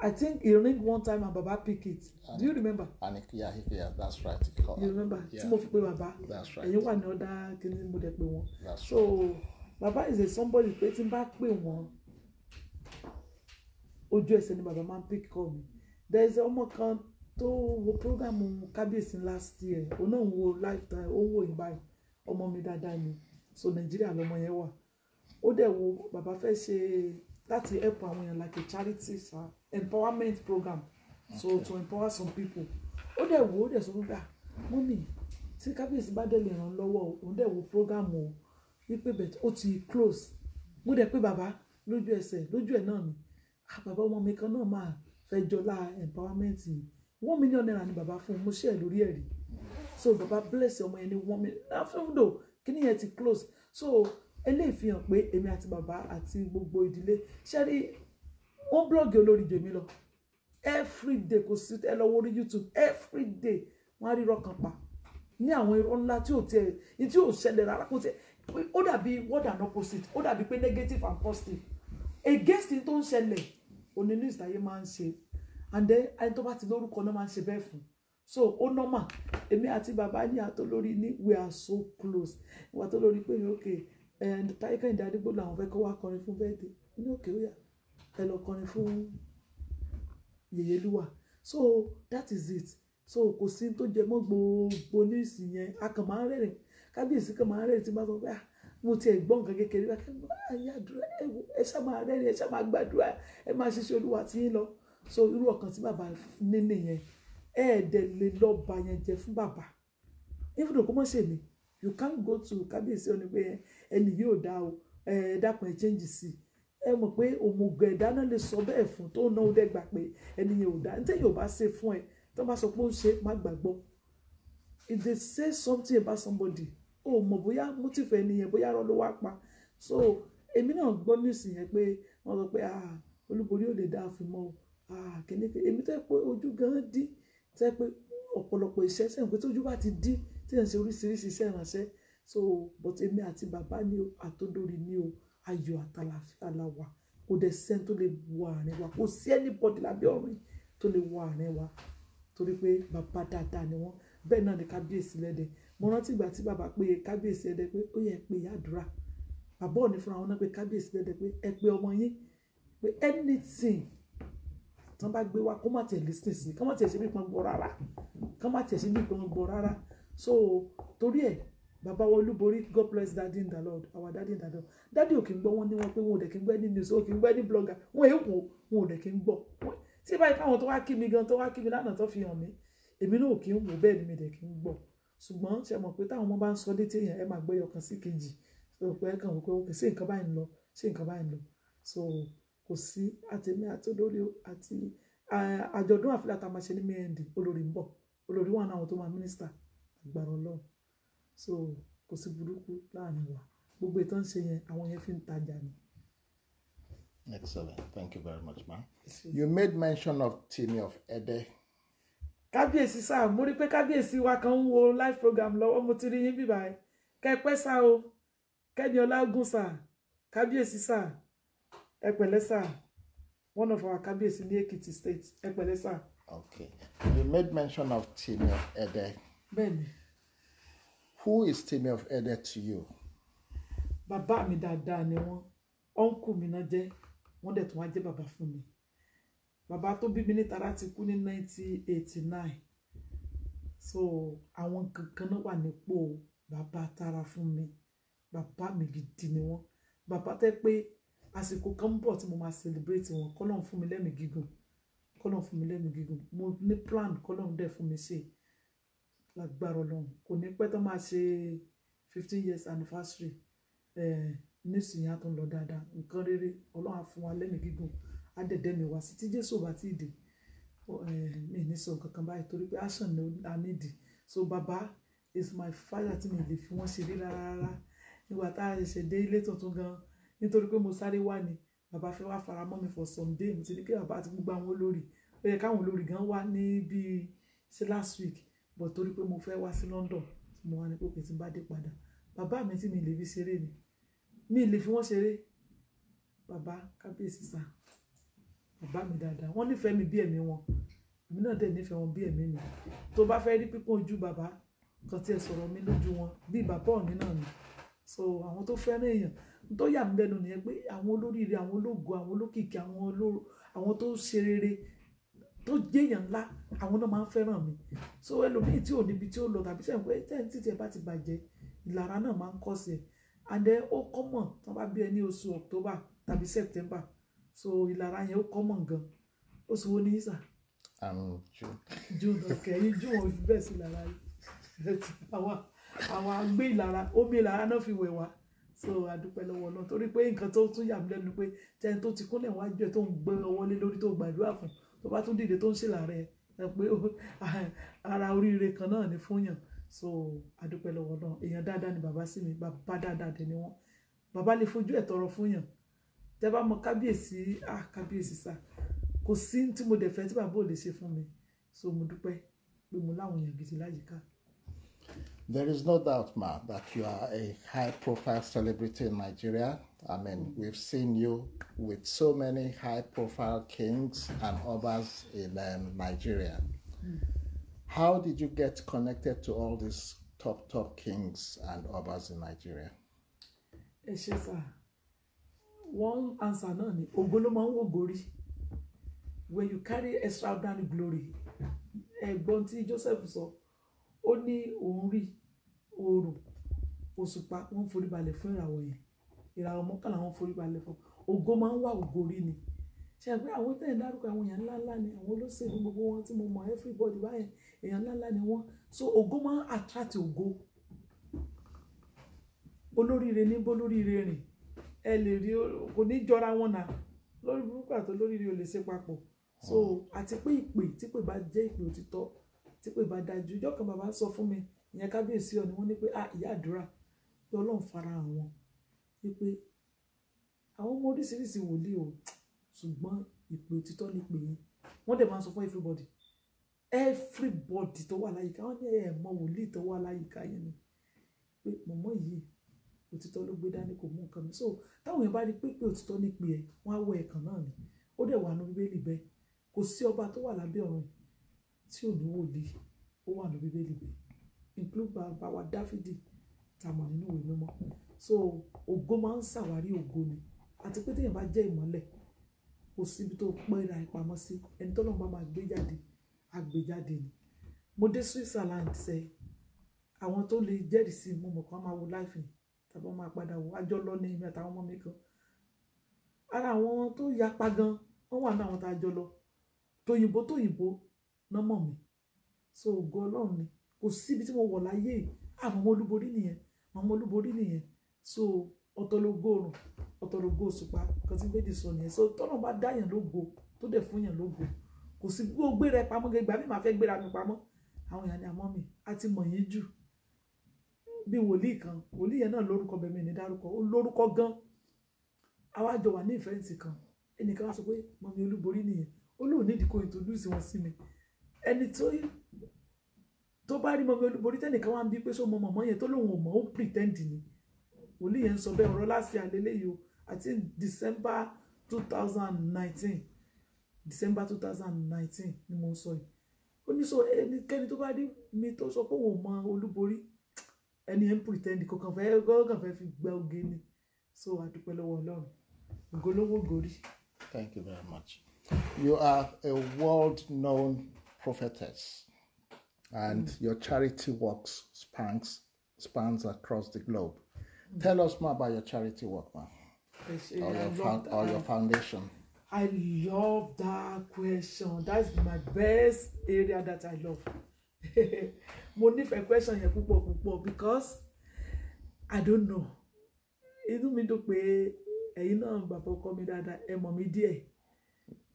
I think he ring one time and Baba pick it. Do you remember? Yeah, that's right. You remember? Yeah. Baba. That's right. And you want another kini mo de pe won. That's so right. Baba is a somebody pe tin ba pe won. Ojú ẹsẹ̀ ni Baba man pick call me. There is ọmọ kan tó wo program Kabiyesi last year. O na wo lifetime, o wo yin báyìí. Ọmọ mi dáadáa ni. So Nigeria lọmọ yẹn wà. Ó dẹ̀ wo Baba fẹ́ ṣe láti help àwọn èèyàn like a charity empowerment program. So to empower some people. Ó dẹ̀ wo, ó dẹ̀ sọ fún mi, mọ́mì, tí Kábíyèsí bá dẹ̀ lè ràn lọ́wọ́, òun dẹ̀ wo program o, wípé bẹ̀ ó ti close. Mo dẹ̀ pé bàbá lójú ẹ̀ náà ni. Bàbá ọmọ mi kan náà máa fẹ́ jọlá empowerment yìí. 1 million naira ni bàbá fún un, mo share lórí ẹ̀rí. So bàbá bless ọmọ yẹn ní 1 million. Even though kíní yẹn ti close. So eléyìí fi hàn pé èmi àti bàbá àti gbogbo ìdílé ṣẹ́rí wọ́n blog olórí jèmi lọ everyday kò sí ẹ lọ wo orí YouTube everyday wọ́n á rí irọ́ kan pa ní àwọn irọ́ ńlá tí ò ṣẹlẹ̀ rárá kò tiẹ̀ ó dàbí word and opposite ó dàbí pé negative and positive against ní tó ń ṣẹlẹ̀ òní ní ìsìláyé máa ń ṣe and then ẹni tó bá ti lórúkọ náà máa ń ṣe bẹ́ẹ̀ fún so ó normal èmi àti bàbá ní àtolórí ní we are so close ìwà tó lórí pé okay and Táyé Kẹ́hìndé Adégbòlú làwọn fẹ́ kó wá kọrin fún birthday ní òkè ó yá ẹ lọ kọrin fún Yèyélúwà so that is it so kò sí tó jẹ mọ́ gbogbo níìsì yẹn a kàn máa ń rẹ́rìn Kábíyèsí kan máa ń rẹ́rìn tí bá sọ pé mo ti ẹ̀ gbọ́ nǹkan kékeré bá kẹ́ ayé àdúrà ẹ ṣá máa rẹ́rìn ẹ ṣá máa gbàdúrà ẹ máa ṣiṣẹ́ Olúwa tí yín lọ so irú ọkàn tí bàbá ní nìyẹn dẹ̀ lè lọ bá yẹn jẹ fún bàbá even though kó mọ̀ ṣe mi you can't go to Kábíyèsí ọ̀nà pé ẹni yóò dá o dákun ẹ change sí ẹ mọ̀ pé òmùgọ̀ ẹ̀dá náà lè sọ bẹ́ẹ̀ fún tó náà ó dẹ́gbà pé ẹni yẹn ò dá ní tẹ́yìn ò bá ṣe fún ẹ tó bá sọ pé ó ń ṣe má gbàgbọ́. If they say something about somebody, ó mọ̀ bóyá motive ẹni yẹn bóyá rọ́ ló wá pa. So èmi náà gbọ́ news yẹn pé wọ́n sọ pé Olúborí ò lè dá àfin mọ́ o, kìnìkì èmi tó yẹ pé ojú gan dí, tó yẹ pé ọ̀pọ̀lọpọ̀ iṣẹ́ sẹ́yìn pé tójú bá ti dí tí ẹ̀ ń ṣe oríṣiríṣi iṣẹ́ ìránṣẹ́. So but èmi àti bàbá ni o, àtòdórí ni o, ayọ̀ àtàlàfíà la wà, kò dẹ̀ sẹ́ni tó lè wọ àárín wa, kò sí anybody lábẹ́ ọ̀run tó lè wọ àárín wa torí pé bàbá dáadáa ni wọ́n. Bẹ́ẹ̀ náà ni kábíyèsí lẹ́dẹ̀. Mo rántí ìgbà tí bàbá pé kábíyèsí lẹ́dẹ̀ pé ó yẹ pé àdúrà. Bàbá ò ní fúnra wọn náà pé kábíyèsí lẹ́dẹ̀ pé ẹ pé ọmọ yín pé anything tí wọ́n bá gbé wá kó má tiẹ̀ listen sí, kó má tiẹ̀ ṣe bí pọn gbọ́ rárá, kó má tiẹ̀ ṣe bí pọn gbọ́ rárá. So torí ẹ̀ bàbá wa Olúborí, God bless daddy in the Lord, our daddy in the Lord. Daddy ò kí ń gbọ́ wọn ní wọn pé wọn ò dẹ̀ kí ń gbọ́ ní news, ò kí ń gbọ́ ní blogger, wọn èèwọ̀ wọn ò dẹ̀ kí ń gbọ́. Tí báyìí káwọn tó wá kí mi gan tó wá kí mi lánàá tó fi hàn mí, èmi náà ò kí ń wò, bẹ́ẹ̀ ni mi dẹ̀ kí ń gbọ́. Ṣùgbọ́n ṣe mọ̀ pé táwọn ọmọ bá ń sọ létí èèyàn ẹ máa gbé ọkàn sí kejì, so pé ẹ kàn wò pé ó kè sí nǹkan báyìí ń lọ, ṣé nǹkan báyìí ń lọ. So kò sí àtẹ̀mí àtòdórí àti àjọ̀dún àfilà tá a máa ṣe ní mẹ́ẹ̀ndì, olórí ń bọ̀, olórí wà náà àwọn tó máa mínísítà agbára Ọlọ́run. So kò sí burúkú láàrin wa, gbogbo ìtàn ṣe yẹn àwọn yẹn fi ń tajà ni. Excellent. Thank you very much, ma'am. You made mention of Timi of Ede. Kábíyèsí sá, mo rí pé kábíyèsí wa kan ń wo live program lọ́wọ́, mo ti rí yín bíbá ẹ. Kẹ́pẹ́ sá o, Kẹ́mi Ọlágún sá, kábíyèsí sá, ẹ pẹ̀lẹ́ sá. One of our kábíyèsí ní Ekiti State, ẹ pẹ̀lẹ́ sá. Okay. You made mention of Timi of Ede. Bẹ́ẹ̀ni. Who is Timi of Ede to you? Bàbá mi dáadáa ni wọ́n, uncle mi náà jẹ́, wọ́n dẹ̀ tún wá jẹ́ bàbá fún mi. Bàbá tó bí mi ní Tara ti kú ní 1989. So àwọn kankan náà wà nípò bàbá Tara fún mi. Bàbá mi gidi ni wọ́n. Bàbá tẹ́ pé àsìkò kan ń bọ̀ tí mo máa celebrate wọn, k'Ọlọ́run fún mi lẹ́mìí gígùn. K'Ọlọ́run fún mi lẹ́mìí gígùn. Mo ní plan k'Ọlọ́run dẹ̀ fún mi ṣe. Lágbára Ọlọ́run. Kò ní pẹ́ tó máa ṣe 15 years anniversary. Nísìnyí á tún lọ dáadáa. Nǹkan rere Ọlọ́run á fún wa lẹ́mìí gígùn. Á dẹ̀dẹ̀ mi wá sí tí Jésù bá ti dé. Mi ní sọ nǹkan kan báyìí torí pé action ni a need. So bàbá is my father tí mi lè fi wọ́n ṣeré rárá. Nígbà tá a ṣe dé ilé tuntun gan, nítorí pé mo sáré wá ni, bàbá fẹ́ wá fara mọ́ mi for some day. Mo ti ní kí bàbá àti gbogbo àwọn olórí, ó yẹ káwọn olórí gan wá ní bí ṣe last week, but torí pé mo fẹ́ wá sí London, mo wá ní pé kí n bá dé padà. Bàbá mi tí mi lè fi ṣeré ni, mi lè fi wọ́n ṣeré. Bàbá kábíyèsí sá, bàbá mi dáadáa, wọ́n nífẹ̀ẹ́ mi bí ẹ̀mí wọn, èmi náà dẹ̀ nífẹ̀ẹ́ wọn bí ẹ̀mí mi. Tó bá fẹ́ rí pípọ́n ojú bàbá kan tí ẹ sọ̀rọ̀ mi lójú wọn bí bàbá òní náà ni. So àwọn tó fẹ́ràn èèyàn tó yà mí lẹ́nu nìyẹn pé àwọn olóríire, àwọn ológo, àwọn olókìkí, àwọn tó ṣe rere, tó jẹ́yàn ńlá, àwọn náà máa ń fẹ́ràn mi. So ẹlòmíì tí ò níbi tí ó lọ tàbí sẹ́yìn pé tẹ́ǹtì tí ẹ bá ti bàjẹ́, ìlara náà máa ń kọ́ sí ẹ. And then ó common tó bá bí ẹ ní oṣù October tàbí September. So ìlara yẹn ó common gan. Oṣù wo ni ìsà? June. June, okay. Yìí June ò fi bẹ́ẹ̀ sí ìlara yìí. Àwọn agbé ìlara, omi ìlara náà fi wẹ̀ wá. So adúpẹ́ lọ́wọ́ náà torí pé nǹkan tó tún yà mí lẹ́nu pé tẹ́ni tó ti kúnlẹ̀ wájú ẹ̀ tó ń gbé ọwọ́ lé lórí tó gbàdúrà fún, tó bá tún dìde tó ń ṣèlàrẹ ẹ pé ara oríire kan náà ni fún yàn. So adúpẹ́ lọ́wọ́ náà, èèyàn dáadáa ni bàbá sí mi, bàbá dáadáa dẹ̀ ni wọ́n. Bàbá lè fojú ẹ̀ tọrọ fún yàn. Tẹ́ bá mọ kábíyèsí, kábíyèsí sá, kò sí tí mo dẹ̀ fẹ́ tí bàbá ò lè ṣe fún mi. So mo dúpẹ́ pé mo láwọn èèyàn gidi láyìíká. There is no doubt, ma, that you are a high-profile celebrity in Nigeria. I mean, we've seen you with so many high-profile kings and others in Nigeria. How did you get connected to all these top kings and others in Nigeria? Ẹ ṣé sá, one answer náà ni ògo ló máa ń wò gorí. When you carry extraordinary glory, ẹ̀gbọ́n tí Joseph sọ, ó ní òun rí oòrùn òṣùpá wọ́n forí balẹ̀ fún ìràwọ̀ yẹn, ìràwọ̀ mọ́kànlá wọ́n forí balẹ̀ fún. Ògo máa ń wà ògo rí ni. Ṣé pé àwọn tẹ̀ ń dárúkọ àwọn èèyàn ńláńlá ni, àwọn olóṣèlú gbogbo wọn tí mo mọ̀, everybody báyẹn èèyàn ńláńlá ni wọ́n. So ògo máa ń attract ògo. Olóríire ní bó lóríire rìn, ẹ lè rí kò ní jọra wọn náà. Lórí burúkú àti olóríire ò lè ṣe papọ̀. so àti pé ìpè tí pè bá jẹ́ ìpè òtítọ́ tí pè bá dájú ìjọ́ kan bàbá sọ fún mi ìyẹn kábíyèsí ọ ni wọ́n ní pé ìyá àdúrà pé Ọlọ́run fara àwọn wípé àwọn ọmọ oríṣiríṣi wòlíì o ṣùgbọ́n ìpè òtítọ́ ní pè yín wọ́n dẹ̀ máa ń sọ fún everybody tó wà láyìíká wọ́n ní ẹ̀mọ́ wòlíì tó wà láyìíká yẹn ni pé mọ̀mọ́ yìí òtítọ́ ló gbé dání kò mú nǹkan mi so táwọn èèyàn bá rí pé òtítọ́ ní pè ẹ́ wọ́n á wọ ẹ̀kan náà ni ó dẹ̀ wà ní bíbélì bẹ́ẹ̀ kò sí ọba tó wà lábẹ́ ọ̀run tí ò ní wòlíì ó wà ní bíbélì bẹ́ẹ̀ include bàbá wa Dáfídì tàmọ̀ nínú ìwé mímọ́ so ògo máa ń ṣàwárí ògo ni àti pé téèyàn bá jẹ́ ìmọ́lẹ̀ kò síbi tó pẹ́ra ìpamọ́ sí ẹni tó lọ́n bá máa gbé jáde àgbéjáde ni mo dé Switzerland sẹ àwọn tó lè jẹ́rìí sí mo mọ̀ kán máa wo láìfì tàbí wọ́n máa padà wò àjọ lọ ní ìmọ̀ àtàwọn ọmọ mi kan ara àwọn tó yapa gan wọ́n wà ní àwọn tá a jọ lọ tóyìnbó náà mọ̀ mí so ògo Ọlọ́run ni kò síbi tí mo wọ̀ láyé àwọn ọmọ olúborí nìyẹn so ọ̀tọ̀lógó òrùn ọ̀tọ̀lógó òṣùpá kan tí méjì sọ nìyẹn so tọ́nà bá dáyàn lógo tó dẹ̀ fún yàn lógo kò sí gbogbo gbé rẹ pamọ́ gẹ́gbà mi máa fẹ́ gbéra mi pamọ́ àwọn èèyàn ní àmọ́ mi á ti mọ̀ yín jù bí wòlíì kan wòlíì yẹn náà lórúkọ bẹ̀mí ní dárúkọ ó lórúkọ gan àwa jọ wà ní ìfẹ́ǹsì kan ẹnìkan wá sọ pé mọ̀mí olúborí nìyẹn ó lóun nídìí kó introduce wọn sí mi ẹni tó bá rí mọ̀mí olúborí tẹ́nìkan wá ń bí pé sọ mọ mọ̀mọ́ yẹn tó lóun ò mọ̀ ó pretend ni wòlíì yẹn ń sọ bẹ́ẹ̀ ọ̀rọ̀ láti àlélẹ́ yìí o àti December 2019 ni mo sọ yìí ó ní sọ ẹnikẹ́ni tó bá rí mi tó sọ pé òun mọ olúborí ẹni ẹ̀ ń pretend kò kàn fẹ́ fi gbẹ oge ni so àdúpẹ́ lọ́wọ́ Ọlọ́run ògolówó gòrí. Thank you very much. You are a world-known prophetess, and your charity works spans across the globe. Tell us more about your charity work, ma'am, or your foundation. I love that question. That's my best area that I love. Mo nífẹ̀ẹ́ question yẹn púpọ̀ because I don't know. Inú mi dùn pé ẹ̀yin náà bàbá ọkọ mi dáadáa ẹ mọ̀ mi díẹ̀.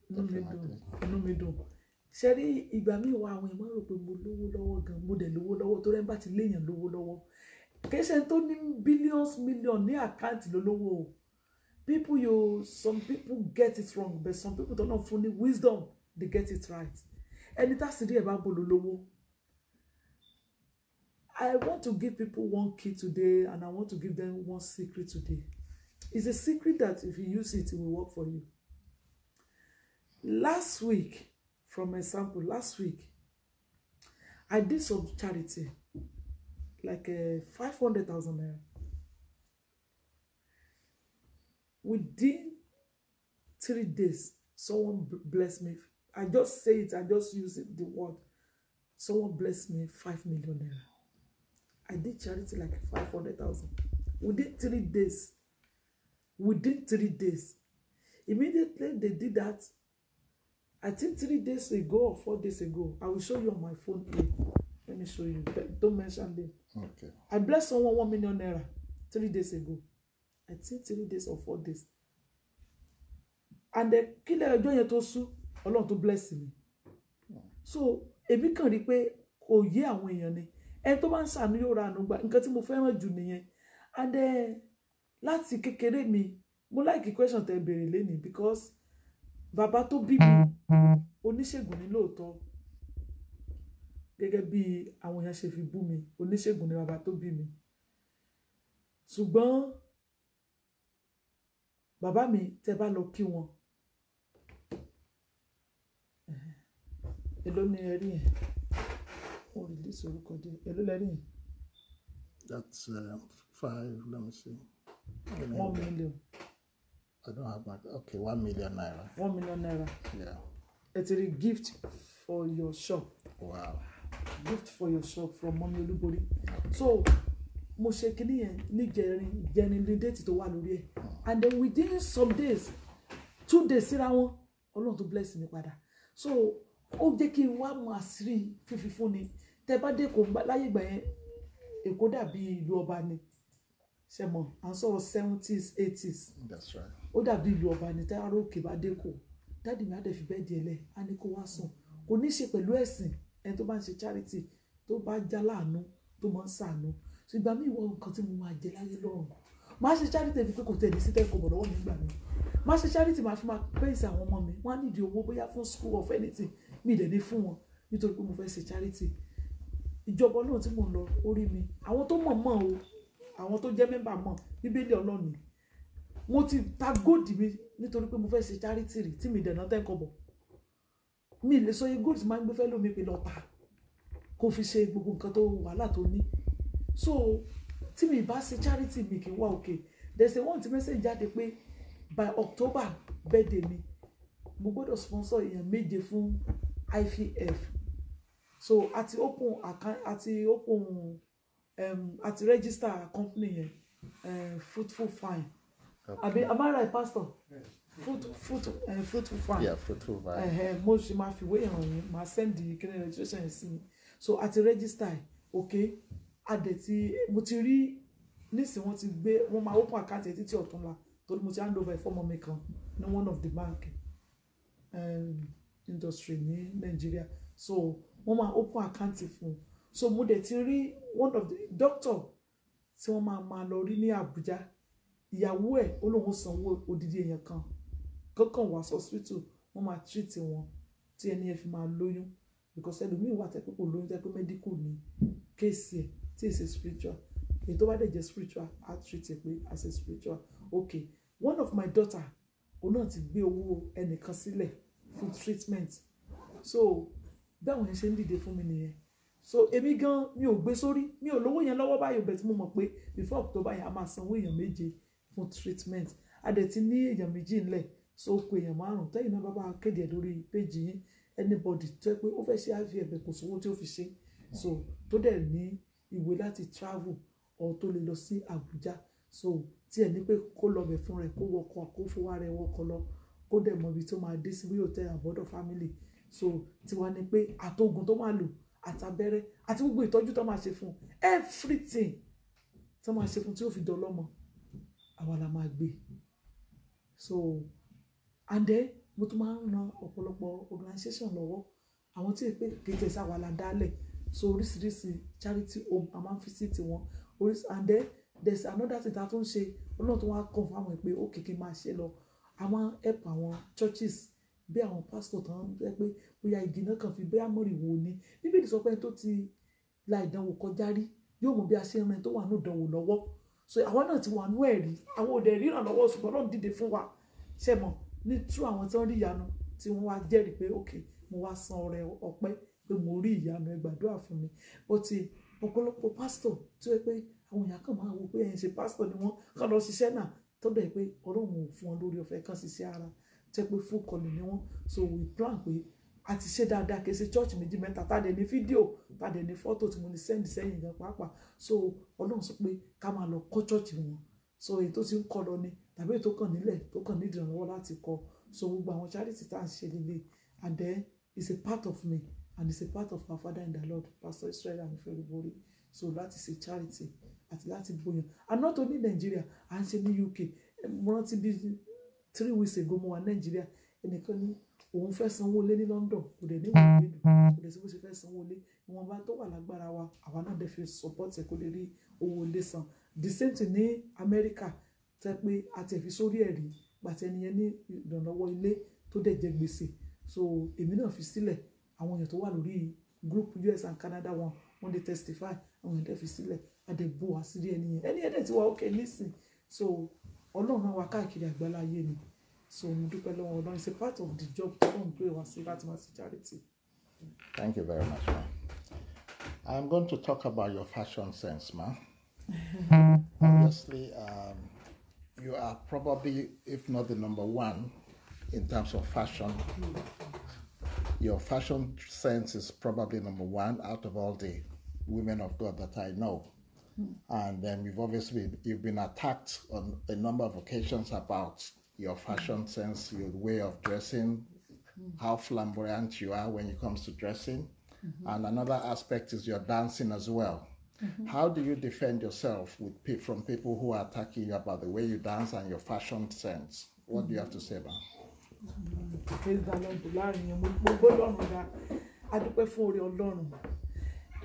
Inú mi dùn. Ṣé rí ìgbà míì wá àwọn èèyàn rò pé mo lówó lọ́wọ́ gan, mo dẹ̀ lówó lọ́wọ́ tó rẹ́ bá ti léèyàn lówó lọ́wọ́. Kẹ́sẹ̀ tó ní billions million ní àkáǹtì lólówó o. Some people get it wrong, but some people don't know funny wisdom, they get it right. And that's the about bololowo. I want to give people one key today, and I want to give them one secret today. It's a secret that if you use it, it will work for you. Last week, I did some charity, like 500,000 naira. Within 3 days, someone blessed me. I just say it, I just use it, the word. Someone blessed me 5 million naira. I did charity like 500,000. Within 3 days. Immediately they did that. I think 3 days ago or 4 days ago. I will show you on my phone here. Let me show you. Don't mention them. Okay. I blessed someone 1 million naira 3 days ago. I think 3 days or 4 days. And then kílẹ̀ ọjọ́ yẹn tó sú, Ọlọ́run tó bless me. So, èmi kàn rí pé kò yé àwọn èèyàn ni. Ẹni tó bá ń ṣàánú yóò ra àánú gbà. Nǹkan tí mo fẹ́ràn jù nìyẹn. And then láti kékeré mi, mo like question tẹ́ béèrè lénìí because bàbá tó bí mi oníṣègùn ni lóòótọ́. Gẹ́gẹ́ bí àwọn èèyàn ṣe fi bú mi, oníṣègùn ni bàbá tó bí mi. Ṣùgbọ́n bàbá mi tẹ́ bá lọ kí wọn. Èló ni ẹ rí yẹn? Wọ́n release orúkọ díẹ̀. Èló lẹ rí yẹn? That's 5, let me see. 1 million. I don't have my, okay, 1 million naira. 1 million naira. Yeah. It's a gift for your shop. Wow. Gift for your shop from Mommy Olúborí. So, mo ṣe kíní yẹn ní jẹrin date tó wà lórí ẹ̀. And then within some days, 2 days síra wọn, Ọlọ́run tó bless mi padà. So, ó jẹ́ kí n wá mọ àṣírí fífi fún ni. Tẹ́ bá dé kò láyé ìgbà yẹn, Èkó dàbí ìlú ọba ni. Ṣé mọ̀, à ń sọ̀rọ̀ 70s, 80s. That's right. Ó dàbí ìlú ọba ni tẹ́ ará òkè bá dé kò. dáàdì mi á dẹ̀ fi bẹ́ẹ̀ di ẹlẹ́ á ní kó wá sùn kò ní ṣe pẹ̀lú ẹ̀sìn ẹni tó bá ń ṣe charity tó bá já láàánú tó máa ń ṣàánú ṣùgbọ́n mi ìwọ nǹkan tí mo máa jẹ láyé lọ́rùn máa ṣe charity fi pé kò tẹ̀lé sí tẹ́kọ̀ọ́ bọ̀ lọ́wọ́ nígbà mi máa ṣe charity máa fi máa pèsè àwọn ọmọ mi wọ́n á nídìí owó bóyá fún school of anything mi ì dẹ̀ ní fún wọn nítorí pé mo fẹ́ ṣe charity ìjọba náà tí mò ń lọ orí mi àwọn tó mọ̀ o àwọn tó jẹ́ mẹ́mbà mọ̀ bíbélì ọlọ́ọ̀ni mo ti ta góòdì mi nítorí pé mo fẹ́ ṣe charity rí tí mi dẹ̀ náà tẹ́kọ̀ọ́ bọ̀ mi lè sọ iye góòdì máa ń gbé fẹ́ lómi pé lọ ta kó fi ṣe gbogbo nǹkan tó wàhálà tó ní so tí mi bá ṣe charity mi kì í wá òkè there's a one tí message jáde pé by October birthday mi mo gbọ́dọ̀ sponsor èèyàn 7 fún IVF so àti open account àti register company yẹn fruitful fine abi am I right pastor fruitful fine Yeah, fruitful vine. mo ṣe máa fi wé ìràn yín máa send the kidney registration yẹn sí mi so àti register okay adẹ̀tí mo ti rí nísìnyí wọ́n ti gbé wọ́n máa open account yẹn títí ọ̀túnla torí mo ti hand over fọ́mọ mi kan ní one of the bank industry ní Nigeria so wọ́n máa open account fún so mo dẹ̀ ti rí one of the doctor tí wọ́n máa lọ rí ní Abuja ìyàwó ẹ̀ ó lóun sanwó odidi èèyàn kan kankan wá hospital wọ́n máa treat wọn tí ẹni ẹ fi máa lóyún because ẹlòmíì wà tẹ́ pé kò lóyún tẹ́ pé medical ní kéèsì ẹ̀ tí èsì spiritual èyí tó bá dẹ̀ jẹ́ spiritual á treat ẹ̀ pé as a spiritual okay one of my daughter òun náà ti gbé owó ẹnìkan sílẹ̀ fún treatment so báwọn yẹn ṣe ń dìde fún mi nìyẹn so èmi gan mi ò gbé sórí mi ò lówó yẹn lọ́wọ́ báyìí bẹ̀ tí mo mọ̀ pé before October yẹn a máa sanwó èèyàn 7 fún treatment a dẹ̀ ti ní èèyàn 2 ńlẹ̀ so kó èèyàn 5 tẹ́yìn náà bá kéde ẹ̀ lórí péjì yín anybody tó yẹ pé ó fẹ́ ṣe IVF kò sówó tí ó fi ṣe so tó dẹ̀ ní ìwé láti travel or tó lè lọ sí Abuja so tí ẹ̀ ní pé kó lọ bẹ̀ fún rẹ̀ kó wọkọ̀ kó fowó rẹ̀ wọkọ̀ lọ kó dẹ̀ mọ̀ ibi tó máa dé sí bí hotel àbọ̀dọ̀ family so tiwa ni pé àtògùn tó máa lò àtàbẹ́rẹ́ àti gbogbo ìtọ́jú tó máa ṣe fún everything tó máa ṣe fún tí ó fi dọlọ́mọ àwa la máa gbé so and then mo tún máa ń ran ọ̀pọ̀lọpọ̀ organisation lọ́wọ́ àwọn tí èpè kéde sáwà la dálẹ̀ so oríṣiríṣi charity home a máa ń visit wọn and then there's another thing tá tó ń ṣe ọlọ́run tó wá kàn fún àwọn ìpè ó kékeré máa ṣe lọ a máa ń help àwọn churches bí àwọn pastor tó ń jẹ́ pé bóyá igi náà kàn fi bóyá mọ̀rìwò ni bíbélì sọ pé tó ti la ìdánwò kọjá rí yóò mọ̀ bí a ṣe ń rìn tó wà ní ìdánwò lọ́wọ́ so àwọn náà ti wà nú ẹ̀rí àwọn òde ríran lọ́wọ́ ṣùgbọ́n náà dìde fún wa ṣe mọ̀ ní tú àwọn tí wọ́n rí ìyanu tí wọ́n wá jẹ́rìí pé ok mo wá san ọrẹ ọpẹ́ pé mo rí ìyanu ẹ gbàdúrà fún mi ó ti ọ̀pọ̀lọpọ̀ pastor tí ó yẹ pé àwọn èèyàn kan máa wò pé ẹ̀yin ṣe pastor ni wọ́n kàn lọ ṣiṣẹ́ náà tó dẹ̀ pé ọlọ́run ò fún wọn lórí ọ̀fẹ́ kan ṣiṣẹ́ ara tẹ́ pé full calling ni wọ́n so we plan pé a ti ṣe dáadáa kì í ṣe church 2 mẹ́ta tá dẹ̀ ní fídíò tá dẹ̀ ní fọ́tò tí mo ní send sẹ́yìn gan pàápàá so ọlọ́run sọ pé ká máa lọ kọ́ church wọn so èyí tó ti ń kọ́ lọ ni tàbí èyí tó kàn nílẹ̀ tó kàn ní ìdìrànlọ́wọ́ láti kọ́ so gbogbo àwọn charity tá à ń ṣe lélẹ̀ and then it's a part of me and it's a part of our father in the Lord Pastor Israel Anifẹ́olúborí so láti ṣe charity àti láti bóyan and not only Nigeria à ń ṣe ní UK mo rántí bí 3 weeks ago mo wà Nigeria ẹnìkan ní òun fẹ́ sanwó lé ní London kò dẹ̀ ní ìwé ìlú kò dẹ̀ sí bó ṣe fẹ́ sanwó lé ìwọ̀nba tó wà lágbára wa àwa náà dẹ̀ fi support ẹ̀ kó lè rí owó ilé san the same thing ní America tẹ́ pé àti ẹ̀fi sórí ẹ̀rí pàtẹ ẹni yẹn ní ìrànlọ́wọ́ ilé tó dẹ̀ jẹ gbèsè so èmi náà fi sílẹ̀ àwọn èèyàn tó wà lórí group US and Canada wọ́n dey testify àwọn èèyàn dẹ̀ fi sílẹ̀ àdẹ̀bò àṣírí ẹni yẹn dẹ̀ ti wà okay nísìn so ọlọ́run náà wà káàkiri àgbálá ayé ni so mo dúpẹ́ lọ́wọ́ ọlọ́run it's a part of the job tó ń gbé wá sí láti máa ṣe charity. Thank you very much, ma. I'm going to talk about your fashion sense, ma. Obviously, you are probably, if not the number one, in terms of fashion. Your fashion sense is probably number one out of all the women of God that I know. And then you've been attacked on a number of occasions about your fashion sense, your way of dressing, how flamboyant you are when it comes to dressing. And another aspect is your dancing as well. How do you defend yourself from people who are attacking you about the way you dance and your fashion sense? What do you have to say about it? praise the Lord láàrin yẹn mo gbogbo Ọlọ́run ga a dúpẹ́ fún oore Ọlọ́run.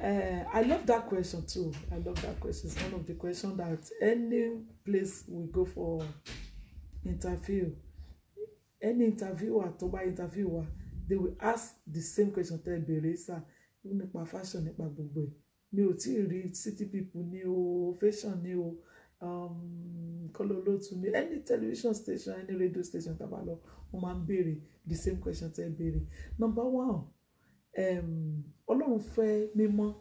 I love that question too. I love that question. It's one of the questions that any place we go for interview, any interviewer tó bá interviewer, they will ask the same question tẹ́ bèrè sá nípa fashion nípa gbogbo ẹ̀. Mi ò tí ì rí city people ní o fashion ní o kọlọlọtù ní any television station any radio station tá bá lọ wọ́n máa ń béèrè the same question tẹ́ béèrè. Number one, Ọlọ́run fẹ́ mímọ́.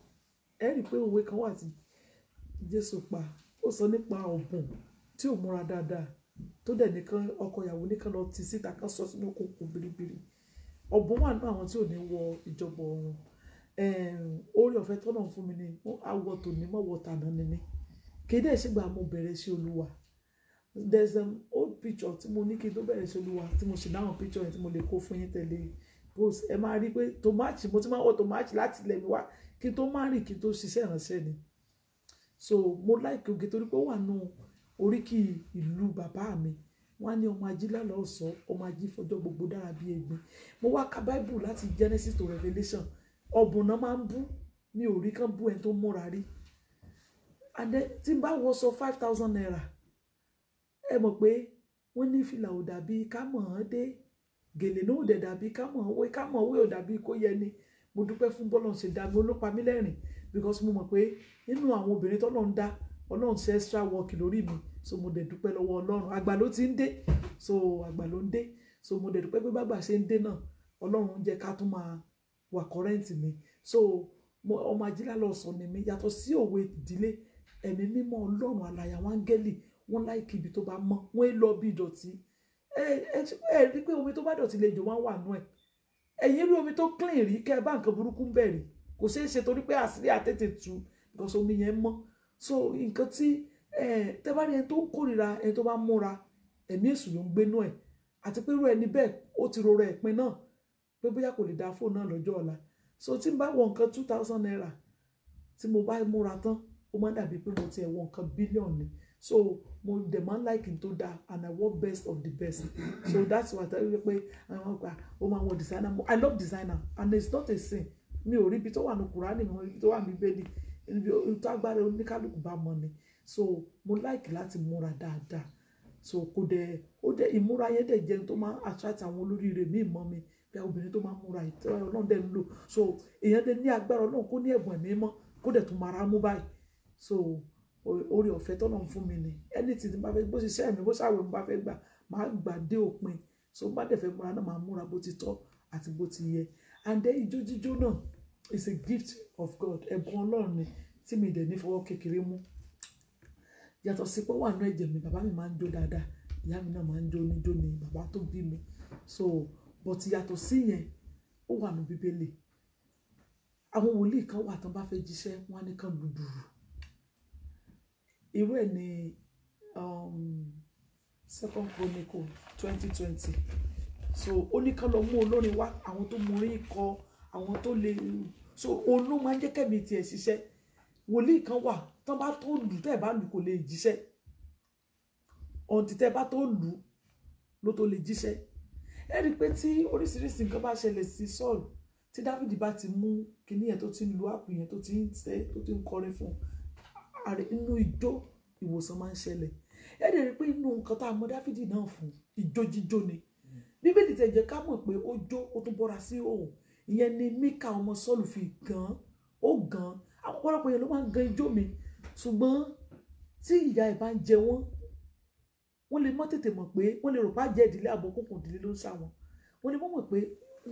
Ẹ rí pé òwe kan wà tí Jésù pa ó sọ nípa ọ̀bùn tí ò múra dáadáa tó dẹ̀ nìkan ọkọ ìyàwó nìkan lọ ti síta kan sọ sínú kòkò biribiri. Ọ̀bùn wà nínú àwọn tí ò ní wọ ìjọba ọ̀run. Orí ọ̀fẹ́ tọ́nà fún mi ni àwọ̀ tòní mọ̀wọ́ tàná ni mí. Kéde ìṣègbà mo bẹ̀rẹ̀ sí Olúwa. There's an old picture tí mo ní kí n tó bẹ̀rẹ̀ sí Olúwa tí mo sì dáhùn picture yẹn tí mo lè kó fún yín tẹ̀lé post. Ẹ máa rí pé tòmátì mo ti máa wọ tòmátì láti ilẹ̀ mi wá kí n tó má rìn kí n tó ṣiṣẹ́ ìránṣẹ́ ni. So mo like oge torí pé ó wà nù oríkì ìlú bàbá mi. Wọ́n á ní ọmọ ají lálọ́ ọ̀sọ́ ọmọ ají fọjọ́ gbogbo dára bí egbin. Mo wá ka Bible láti Genesis to Revelation. Ọ̀bùn náà máa ń bú mi ò rí kán bú ẹni tó múra rí. And then tí n bá wọ sọ 5,000 naira ẹ mọ̀ pé wọ́n ní fìlà ò dàbí ká mọ̀ ọ́n dé gèlè náà ò dẹ̀ dàbí ká mọ̀ ọ́wé ò dàbí kó yẹ ni. Mo dúpẹ́ fún bọ́lọ̀ ṣe dá mi olópa mi lẹ́rìn because mo mọ̀ pé nínú àwọn obìnrin tọ́lọ́run dá Ọlọ́run ṣe extra work lórí mi so mo dẹ̀ dúpẹ́ lọ́wọ́ Ọlọ́run àgbà ló ti ń dé so àgbà ló ń dé so mo dẹ̀ dúpẹ́ pé bàgbà ṣe ń dé náà Ọlọ́run jẹ́ ká tún máa wà current mi so ọmọ ajílá lọ sọ ni mi yàtọ̀ sí òwe ìdílé ẹ̀mí mímọ́ Ọlọ́run alààyè àwọn áńgẹ́lì wọ́n láìkí ibi tó bá mọ́ wọ́n lọ bí ìdọ̀tí ẹ rí pé omi tó bá dọ̀tí lè jò wọ́n wà nú ẹ̀ ẹ̀yin rí omi tó clean rí kẹ́ ẹ bá nǹkan burúkú ń bẹ̀rẹ̀ kò ṣeé ṣe torí pé àṣírí àtètè tú because omi yẹn mọ́ so nǹkan tí tẹ́ bá rí ẹni tó ń kórìíra ẹni tó bá múra ẹ̀mí èṣù ló ń gbénú ẹ̀ àti pé irú ẹni bẹ́ẹ̀ ó ti rọra ẹ̀pin náà pé bóyá kò lè dá fóònù náà lọ́jọ́ ọ̀la so tí n bá wọ nǹkan 2,000 naira tí mo bá múra tán ó máa dàbí pé mo ti ẹ̀ wọ nǹkan bílíọ̀nù ni so mo dẹ̀ máa ń like tó dáa and I want best of the best so that's why I tell you pé àwọn ọgbà ó máa wọ designer I love designer and it's not a sin mi ò rí ibi tó wà ní Kùránì mi ò rí ibi tó wà ní Bíbélì ibi tó agbára oníkálùkù bá mọ ni so mo like láti múra dáadáa so kò dẹ̀ ó dẹ̀ ìmúra yẹn dẹ̀ jẹun tó máa attract àwọn olóríire míì mọ́ mi bí obìnrin tó máa múra ìtọ́ Ọlọ́run dẹ̀ ń lò so èèyàn dẹ̀ ní agbára Ọlọ́run kó ní ẹ̀bùn ẹ̀mí mọ́ kó dẹ̀ tún mara mú báyìí so orí ọ̀fẹ́ tọ́lọ́run fún mi ni anything tí bá fẹ́ bó ṣiṣẹ́ mi bó ṣàwẹ̀ mo bá fẹ́ gbà máa gbà dé òpin so bá dẹ̀ fẹ́ múra náà máa múra bó ti tọ́ àti bó ti yẹ and then ijó jíjó náà is a gift of God ẹ̀bùn Ọlọ́run ni tí mi dẹ̀ ní fọwọ́ kékeré mú yàtọ̀ sí pé wà nínú ẹ̀jẹ̀ mi bàbá mi máa ń jó dáadáa ìyá mi náà máa ń jó níjó ni bàbá tó bí mi so but yàtọ̀ sí yẹn ó wà ní Bíbélì àwọn wòlíì kan wà tán bá fẹ́ jíṣẹ́ wọn á ní kàn lùdùrù irú ẹ̀ ní Second Chronicle 2020 so ó ní kán lọ mú olórin wá àwọn tó mú orin kọ àwọn tó lè so òun ló máa ń jẹ́ kẹ́mi tiẹ̀ ṣiṣẹ́ wòlíì kan wà tán bá tó lù tẹ́ ẹ̀ bá lù kò lè jíṣẹ́ ọ̀ǹtí tẹ́ ẹ̀ bá tó lù ló tó lè jíṣẹ́ ẹ rí i pé tí oríṣiríṣi nǹkan bá ṣẹlẹ̀ sí Sọ́ọ̀lù tí Dáfídì bá ti mú kinní yẹn tó ti ń lu àpò yẹn tó ti ń tẹ́ tó ti ń kọrin fún inú ijó ìwòsàn máa ń ṣẹlẹ̀ ẹ rí i pé inú nǹkan tá a mọ Dáfídì náà fún ijó jíjó ni Bíbélì tẹ̀ jẹ́ ká mọ̀ pé ó jó ó tún bọ́ra sí òun ìyẹn ni Míkà ọmọ Sọ́ọ̀lù fi gan ó gan ọ̀pọ̀lọpọ̀ yẹn ló máa ń gan ijó mi ṣùgbọ́n tí ìyá ẹ̀ bá ń jẹ wọ́n lè mọ́ tètè mọ̀ pé wọ́n lè rò pá jẹ́ ìdílé àbọ̀kùnkùn ìdílé ló ń sá wọ́n lè mọ̀ pé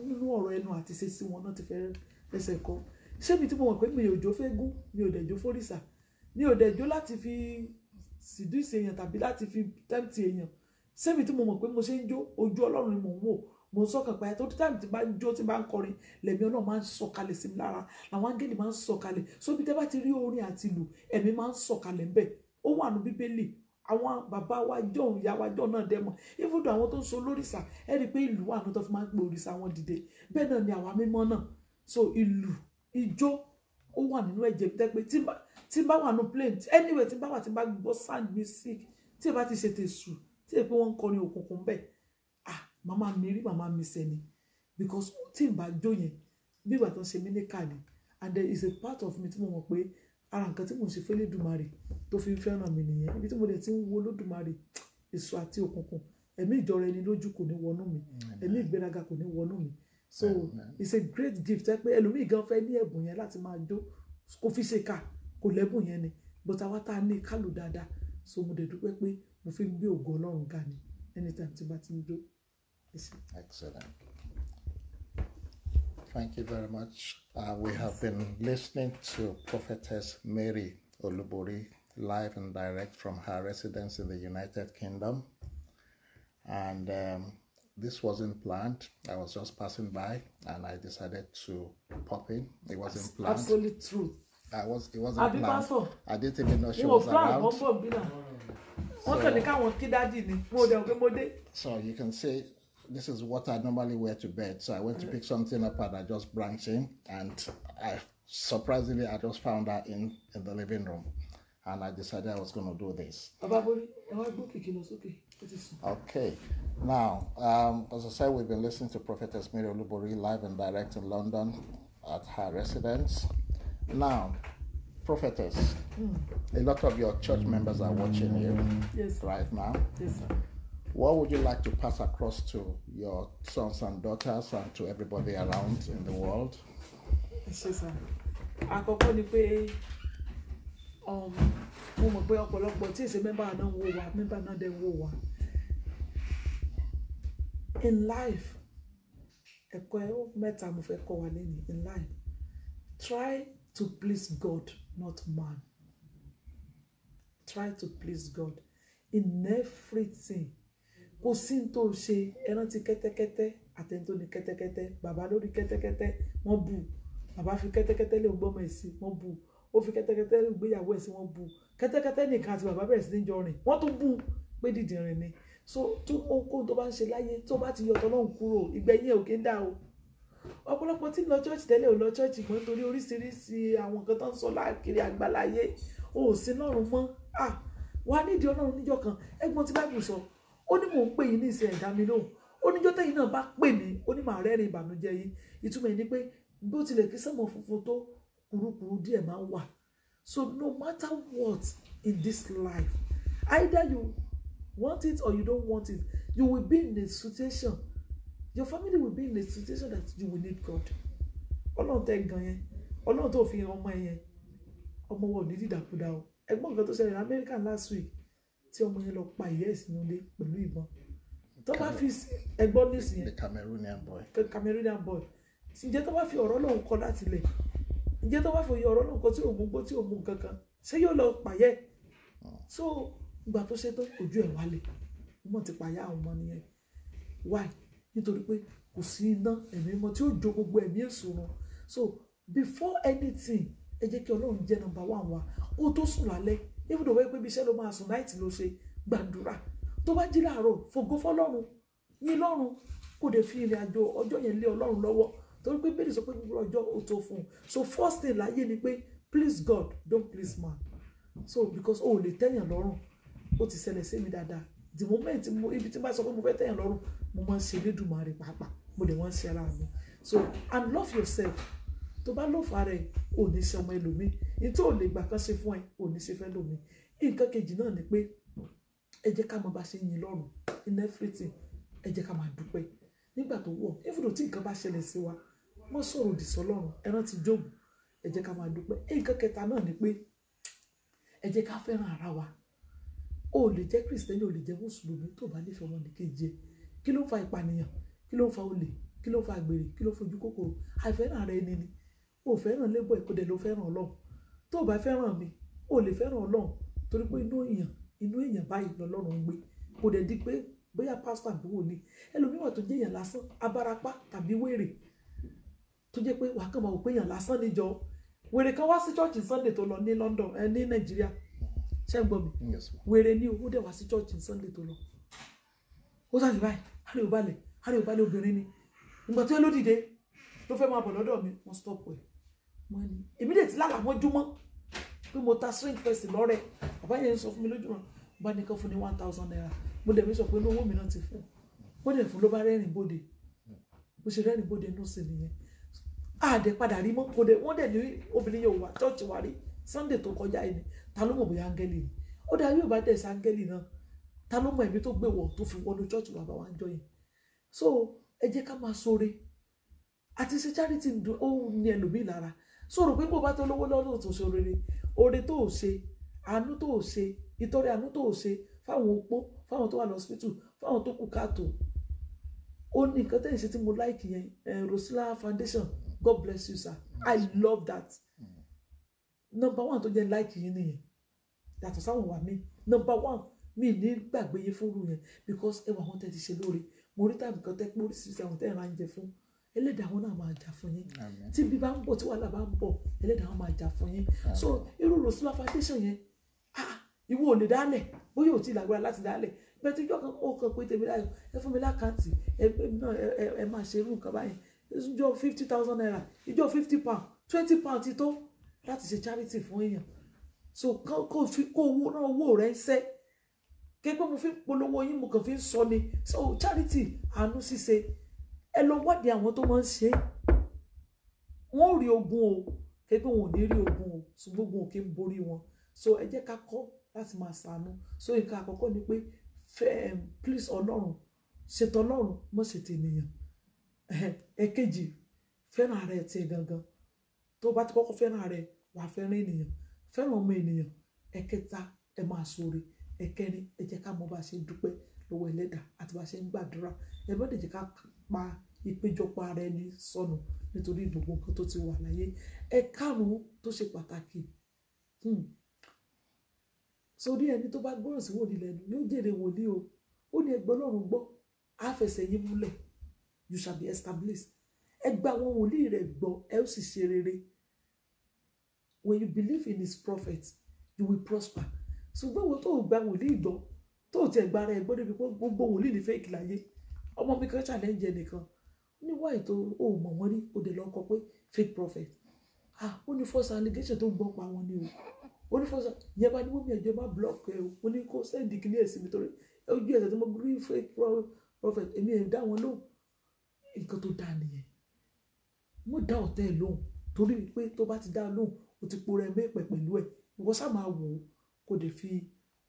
nínú ọ̀rọ̀ ẹnu àti ṣe sí wọn náà ti fẹ́ ẹsẹ̀ kọ́ ṣé mi tí mo mọ̀ pé mi ò jó fẹ́ gún mi ò dẹ̀ jó fórìṣà mi ò dẹ̀ jó láti fi seduce èèyàn tàbí láti fi tempt èèyàn ṣé mi tí mo mọ̀ pé mo ṣe ń jó ojú Ọlọ́run ni mò ń wò mo ń sọ̀kan pàyà tó time tí bá ń jó tí bá ń kọrin lẹ̀mí Ọlọ́run máa ń sọ̀kalẹ̀ sí mi lára làwọn áńgẹ́lì máa ń sọ̀kalẹ̀ so bí tẹ́ bá ti rí orin àti ìlù ẹ̀mí máa ń sọ̀kalẹ̀ ń bẹ̀ ó wà ní Bíbélì àwọn bàbá wa jọ̀hún ìyá wa jọ̀hún náà dẹ́mọ̀ ibùdó àwọn tó ń so lórìṣà ẹ rí i pé ìlú wà ní tó fi máa ń pe òrìṣà wọn dìde bẹ́ẹ̀ náà ni àwa mímọ́ náà so ìlù ijó ó wà nínú ẹ̀jẹ̀ tẹ́ pé tí bá wà ní plane anyway tí bá wà tí bá gbọ́ sound music tí ẹ bá ti ṣe tèṣù tí ẹ pé wọ́n ń kọrin òkùnkùn bẹ́ẹ̀ màmá mi rí màmá mi sẹ́ni because tí n bá jó yẹn bí ìgbà tó ń ṣe mí ní káàdì and there is a part of me tí mo mọ̀ pé ara nǹkan tí mo ṣe fẹ́ Lédùmarè tó fi ń fẹ́ràn mi nìyẹn ibi tí mo dẹ̀ ti ń wo Lódùmarè èso àti òkùnkùn ẹ̀mí ìjọra ẹni lójú kò ní wọnú mi ẹ̀mí ìgbéraga kò ní wọnú mi so it's a great gift ẹ pé ẹlòmíì gan fẹ́ ní ẹ̀bùn yẹn láti máa jó kó fi ṣe ká kò lẹ́bùn yẹn ni but àwa tá a ní kálù dáadáa so mo dẹ̀ dúpẹ́ pé mo fi ń gbé ògo Ọlọ́run ga ni anytime tí bá ti ń jó. Excellent. Thank you very much. We have been listening to Prophetess Mary Olubori live and direct from her residence in the United Kingdom. And this wasn't planned. I was just passing by and I decided to pop in. It wasn't planned. Absolutely true. It wasn't planned. I didn't even know she was around. So you can see this is what I normally wear to bed. So I went to pick something up and I just branched in, and surprisingly I just found her in the living room, and I decided I was going to do this. Okay. Now, as I said, we've been listening to Prophetess Mary Olubori live and direct in London at her residence. Now, Prophetess, a lot of your church members are watching you right now. Yes, sir. What would you like to pass across to your sons and daughters and to everybody around in the world? Yes, sir. Àkọ́kọ́ ni pé mo mọ̀ pé ọ̀pọ̀lọpọ̀ tí èsè mẹ́mbà náà wò wá mẹ́mbà náà dẹ̀ wò wá. In life, ẹ̀kọ́ mẹ́ta mo fẹ́ kọ́ wa lẹ́yìn. In life, try to please God, not man. Try to please God in everything. Kò sí n tó ṣe ẹran ti kẹ́tẹ́kẹ́tẹ́ àtẹ̀ntó ní kẹ́tẹ́kẹ́tẹ́ bàbá lórí kẹ́tẹ́kẹ́tẹ́ wọ́n bú bàbá fi kẹ́tẹ́kẹ́tẹ́ lé gbọ́mọ ẹ̀ sí wọ́n bú ó fi kẹ́tẹ́kẹ́tẹ́ lé gbéyàwó ẹ̀ sí wọ́n bú kẹ́tẹ́kẹ́tẹ́ nìkan àti bàbá bẹ̀rẹ̀ sí ní jọ rìn wọ́n tún bú pé dídìrín ni so tó ohunkóhun tó bá ń ṣe láyé tó bá ti yọ tọ́lọ́hún kúrò ìgbẹ̀yìn ẹ̀ ò kí ń dá o ọ̀pọ̀lọpọ̀ tí ń lọ church tẹ́lẹ̀ ò lọ church mọ́ torí oríṣiríṣi àwọn nǹkan tó ń sọ láàkiri àgbáláyé ò sí lọ́rùn mọ́ wà nídìí Ọlọ́run níjọ́ kan ẹ̀gbọ́n tí Bible sọ ó ní mò ń pè yín ní ìsìn ẹ̀dá mi lóhùn ó níjọ́ tẹ́yìn náà bá pè mí ó ní màá rẹ́rìn ìbànújẹ́ yín ìtumọ̀ ẹ̀ ni pé bó tilẹ̀ kí sẹ́mọ̀ funfun tó kùrukùru díẹ̀ máa ń wà so no matter what in this life either you want it or you don't want it you will be in a situation your family will be in a situation that you will need God Ọlọ́run tẹ́ gan yẹn Ọlọ́run tó fi ọmọ yẹn ọmọ wọn ò ní dídàkudà o ẹ̀gbọ́n nǹkan tó ṣẹlẹ̀ ní America last week tí ọmọ yẹn lọ pa ìyá ẹ̀ sínú ilé pẹ̀lú ìbọn tó bá fi ẹ̀gbọ́n ní ìsìn yẹn Cameroonian boy ǹjẹ́ tó bá fi ọ̀rọ̀ lòun kọ láti lẹ̀ ǹjẹ́ tó bá fi ọ̀rọ̀ lòun kọ tí òun gbọ́ tí òun kankan ṣé yóò lọ pàyẹ́ so ìgbà tó ṣe tó ojú ẹ̀ wálé wọ́n ti pàyà àwọn ọmọ nìyẹn why nítorí pé kò sí iná ẹ̀mí mọ́ tí ó jó gbogbo ẹ̀mí èso wọn so before anything ẹ jẹ́ kí Ọlọ́run jẹ́ number one wa kó tó sùn lálẹ́ ibùdó wẹ́ pé bí iṣẹ́ ló máa sùn náìtì ló ṣe gbàdúrà tó bá jí láàárọ̀ fògo fọ́lọ́run yìn lọ́run kò dé fi ìrìn àjò ọjọ́ yẹn lé Ọlọ́run lọ́wọ́ torí pé bẹ́ẹ̀ sọ pé gbogbo ọjọ́ ó tó fún un so first thing láyé ni pé please God don't please man so because o ò lè tẹ́yàn lọ́rùn ó ti ṣẹlẹ̀ sí mi dáadáa the moment ibi tí n bá sọ pé mo fẹ́ tẹ́yàn lọ́rùn mo máa ń ṣe Elédùmarè pàápàá mo dẹ̀ wọ́n ń ṣe ara mi so and love yourself tó bá lọ́ọ̀fù ara ẹ̀ ò ní ṣe ọmọ ẹlòmíì ní tó ò lè gbà kan ṣe fún ẹ ò ní ṣe fẹ́ lòmíì nǹkan kejì náà ni pé ẹ jẹ́ ká mọ bá ṣe yin lọ́rùn in everything ẹ jẹ́ ká máa dúpẹ́ nígbà tó wọ̀ ifùdó tí nǹkan bá ṣẹlẹ̀ sí wa wọ́n sọ̀rọ̀ òdì sọ́lọ́run ẹ rántí Jóòbù ẹ jẹ́ ká máa dúpẹ́ nǹkan kẹta náà ni pé ẹ jẹ́ ká fẹ́ràn ara wa o lè jẹ́ Kristẹni o lè jẹ́ Mùsùlùmí tó bá nífẹ̀ẹ́ ọmọnìkejì ẹ kí ló ń fa ìpànìyàn kí ló ń fa olè kí ló ń fa àgbèrè kí ló ń fojú kòkòrò àìfẹ́ràn ara ẹni ni o fẹ́ràn lébọ̀ ẹ̀ kó dẹ̀ ló fẹ́ràn Ọlọ́run tó bá fẹ́ràn mi o lè fẹ́ràn Ọlọ́run torí pé inú èèyàn báyìí lọ́lọ́run ń gbé kò dẹ̀ di pé bóyá pásítọ̀ àbí wòlíì ẹlòmíràn tó jẹ́ èèyàn lásán abarapá tàbí wèrè tó jẹ́ pé wàá kàn máa wò pé èèyàn lásán níjọ wèrè kan wá sí church Sunday tó lọ ní London ní Nàìjíríà ṣé ń gbọ́ mi wèrè ní owó dẹ̀ wá sí church Sunday tó lọ ó sáré báyìí hárẹ̀ òbálẹ̀ obìnrin ni ìgbà tó yẹ ló dìde ló fẹ́ máa bọ̀ lọ́dọ̀ mi wọ́n stop ẹ̀ wọ́n ní èmi dẹ̀ ti lálàá mọ́júmọ́ pé mo ta strange person lọ́rẹ̀ bàbá yẹn sọ fún mi lójúmọ́ bá nìkan fún ní 1,000 naira mo dẹ̀ mi sọ pé owó mi náà ti fún wọ́n dẹ̀ fún ló bá rẹ́rìn bóde bó ṣe rẹ́rìn bóde inú sí nìyẹn àdẹ padà rí mọ́ kóde wọ́n dẹ̀ ní obìnrin yóò wá chọ́ọ̀chì wá rí Sunday tó kọjá yìí ni ta ló mọ̀ bóyá áńgẹ́lì ni ó dá yóò bá dẹ̀ sí áńgẹ́lì náà ta ló mọ̀ ẹ̀mí tó gbé wọ̀ tó fi wọnú chọ́ọ̀chì wà bá wá ń jọ yẹn so ẹ jẹ́ ká máa ṣoore àti ṣe charity ó ní ẹlòmíì lára sọ̀rọ̀ pé bó bá tó lówó lọ́dún tó ṣe oore oore tó ò ṣe àánú tó ò ṣe ìtọrẹ àánú tó ò ṣe fáwọn opó fáwọn tó wà lọ́sípítù fáwọn tó kù káàtó ó ní nǹkan tẹ́yìn ṣe tí mo like yẹn Rosila Foundation God bless you sir I love that number one tó jẹ́ like yín nìyẹn yàtọ̀ sáwọn wà mí number one mi ní gbàgbé yín fúnrú yẹn because ẹwà wọn tẹ́ ti ṣe lóore mo rí tàbí kan tẹ́ pé oríṣiríṣi àwọn tẹ́ ẹ̀ máa ń jẹ fún ẹlẹ́dàá wọn náà máa jà fún yín tí bí bá ń bọ̀ tí wàhálà bá ń bọ̀ ẹlẹ́dàá wọn máa jà fún yín so irú Rosila Foundation yẹn ìwọ ò lè dálẹ̀ bóyá ò tí lágbára láti dálẹ̀ bẹ́ẹ̀ tí ìjọ kan ó kàn pé tèmi láyọ̀ ẹ fún mi lákàntì ẹ máa ṣe irú nǹkan báyìí ìjọ 50,000 naira ìjọ 50 pound 20 pound ti tó láti ṣe charity fún èèyàn so kó owó náà owó rẹ̀ ń sẹ́ kéèpé mo fi ń polówó yín mo kàn fi ń sọ ni so charity àánú ṣíṣe ẹ lọ wádìí àwọn tó máa ń ṣe wọ́n rí ogun o kéèpé wọn ò ní rí ogun o ṣùgbọ́n ogun ò kí ń borí wọn so ẹ jẹ́ ká kọ́ láti máa ṣàánú so nǹkan àkọ́kọ́ ni pé please Ọlọ́run ṣètò Ọlọ́run mọ́ ṣètò ènìyàn ẹ̀kejì fẹ́ràn ara ẹ̀ tiẹ̀ gangan tó bá ti kọ́kọ́ fẹ́ràn ara ẹ̀ wà á fẹ́ràn ènìyàn fẹ́ràn ọmọ ènìyàn ẹ̀kẹta ẹ máa ṣoore ẹ̀kẹrin ẹ jẹ́ ká mọ bá ṣe dúpẹ́ lọ́wọ́ ẹlẹ́dàá àti bá ṣe ń gbàdúrà ẹ bá dẹ̀ jẹ́ ká pa ìpéjọpọ̀ ara ẹni sọnù nítorí gbogbo nǹkan tó ti wà láyé ẹ̀karùn-ún tó ṣe pàtàkì sórí ẹni tó bá gbọ́ràn sí wòlíì lẹ́nu yóò jèrè wòlíì o ó ní ẹgbẹ́ Ọlọ́run gbọ́ á fẹsẹ̀ yín múlẹ̀ you shall be established ẹ gba àwọn wòlíì rẹ̀ gbọ́ ẹ ó sì ṣe rere when you believe in his prophet you will prosper ṣùgbọ́n wo tó gba wòlíì gbọ́ tó tiẹ̀ gba ara ẹ̀ gbọ́ débi pé gbogbo wòlíì ní fake láyé ọmọ mi kan challenge ẹnìkan ó ní wáyé tó o mọ̀ wọ́n rí o dẹ̀ lọ kọ pé fake prophet ó ní false allegation tó gbọ́ pa wọn ni o ó ní false yẹn bá ní wọ́n mi ẹ̀jẹ̀ má block ẹ o ó ní kó send kíní ẹ̀ sí mi torí ojú ẹ̀sẹ̀ tó mọ̀ rí fake prophet èmi ẹ̀ dá wọn lóhùn nǹkan tó dáa nìyẹn mo dá ọ̀tẹ̀ ẹ̀ lóhùn torí pé tó bá ti dá lóhùn o ti po rẹ̀ mẹ́pẹ̀ pẹ̀lú ẹ̀ ìwọ sá máa wò ó kó dẹ̀ fi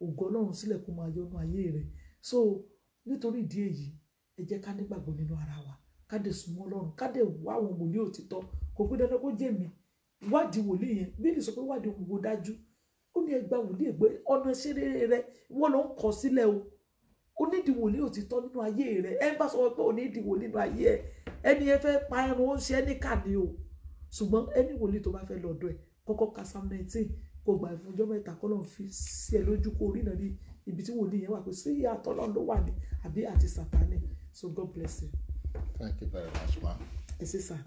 ògo Ọlọ́run sílẹ̀ kó máa yọnu ayé rẹ̀ so nítorí ìdí èyí ẹ jẹ́ ká nígbàgbọ́ nínú ara wa ká dẹ̀ súnmọ́ Ọlọ́run ká dẹ̀ wá àwọn wòlíì òtítọ́ kò pé dandan kó jẹ́ mi wádìí wòlíì yẹn bí ní sọ pé wádìí òwò dájú ó ní ẹgbà wòlíì ẹgbẹ́ ọ̀nà ìṣeré rẹ wọ́n ló ń kọ sílẹ̀ o ó nídìí wòlíì òtítọ́ nínú ayé rẹ ẹ bá sọ pé ó nídìí wòlíì nínú ayé ẹ ẹni ẹ fẹ́ pa ẹran ó ń ṣe ẹni kà ní o ṣùgbọ́n ẹni wòlíì tó bá fẹ́ lọ́dọ̀ ẹ kọ́kọ́ ka Psalm 19 kó gbà fún ọjọ́ mẹ́ta kọ́ lọ́n fi sí ẹ lójú kó rí náà ní ibi tí wòlíì yẹn wà pé sí ìyàtọ̀ Ọlọ́run ló wà ní àbí àti Sátánì so God bless you. Thank you very much, ma. Yes, sir.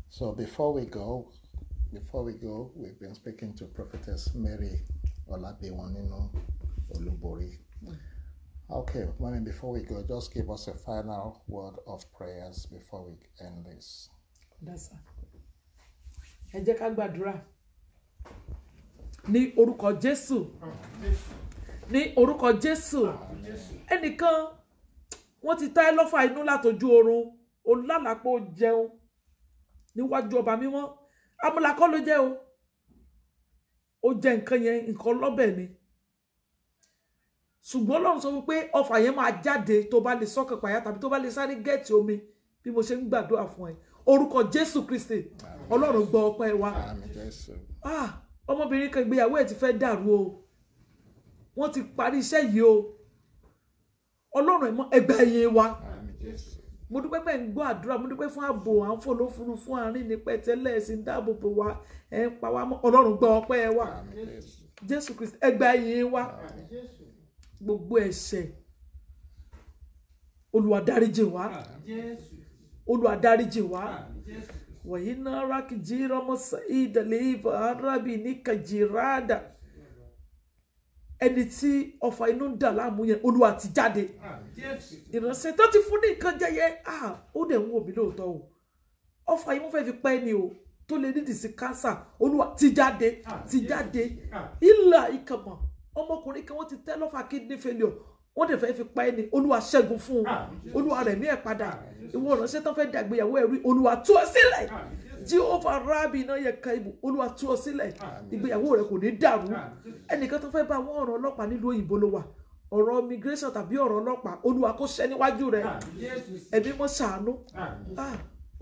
So before we go, we've been speaking to Prophetess Mary Olabiwoninu Olubori. Okay, mommy, before we go, just give us a final word of prayers before we end this. That's it. Ẹ jẹ́ ká gbàdúrà. Ní orúkọ Jésù. Ní orúkọ Jésù. Ẹnìkan wọ́n ti tá ẹ lọ́fà inú látojú oorun, olálàpọ̀ jẹun níwájú ọba mímọ́. Amúlakọ́ ló jẹ́ o. Ó jẹ nǹkan yẹn, nǹkan lọ́bẹ̀ ni. Ṣùgbọ́n Ọlọ́run sọ wípé ọfà yẹn máa jáde tó bá lè sọ́kàn pàyà tàbí tó bá lè sáré gẹ́ẹ̀tì omi bí mo ṣe ń gbàdúrà fún ẹ. Orúkọ Jésù Kristi. Ọlọ́run gbọ́ ọpẹ́ wa. Ọmọbìnrin kan ìgbéyàwó ẹ̀ ti fẹ́ dàrú o. Wọ́n ti parí iṣẹ́ yìí o. Ọlọ́run ẹ̀mọ́ ẹgbẹ́ ẹ̀yẹ wa. Mo dúpẹ́ pé ń gbọ́ àdúrà, mo dúpẹ́ fún ààbò à ń fò lófurufú fún àárín ní pẹ̀tẹ́lẹ̀ ẹ̀sìn dáàbòbò wa ẹ̀ ń pa wá mọ́. Ọlọ́run gbọ́ ọpẹ́ wa. Jésù Kristi ẹgbẹ́ ẹ̀yẹ wa. Gbogbo ẹ̀ṣẹ̀ Olúwa dáríjì wá. Olúwa dáríjì wá. Wàyí náà rákìjìrọ̀ mọ́sá ìdàlẹ́ ìbò arábì ní kàjìràdà. Ẹni tí ọfà inú ń dà láàmú yẹn Olúwa ti jáde. Ìránṣẹ́ tó ti fún ní nǹkan jẹ yẹn ó dẹ̀ ń wò mí lóòótọ́ o. Ọfà yìí wọ́n fẹ́ fi pẹ́ ni o tó lè nídìí sí kánsà Olúwa ti jáde ti jáde. Ìlà ìkàmọ̀ ọmọkùnrin kan wọ́n ti tẹ́ lọ́fà kidney failure wọ́n dẹ̀ fẹ́ fi pa ẹni olúwa ṣẹ́gun fún un olúwa rẹ̀ ní ẹ̀ padà ìwọ ìránṣẹ́ tán fẹ́ dàgbéyàwó ẹ̀rí olúwa tú ọ sílẹ̀ Jehovah Rabbi náà yẹ ká ibù olúwa tú ọ sílẹ̀ ìgbéyàwó rẹ̀ kò ní dàrú ẹnìkan tó fẹ́ bá wọn ọ̀rọ̀ ọlọ́pàá nílùú òyìnbó ló wà ọ̀rọ̀ immigration tàbí ọ̀rọ̀ ọlọ́pàá olúwa kó ṣẹ́ níwájú rẹ̀ ẹ̀mí mọ́ ṣàánú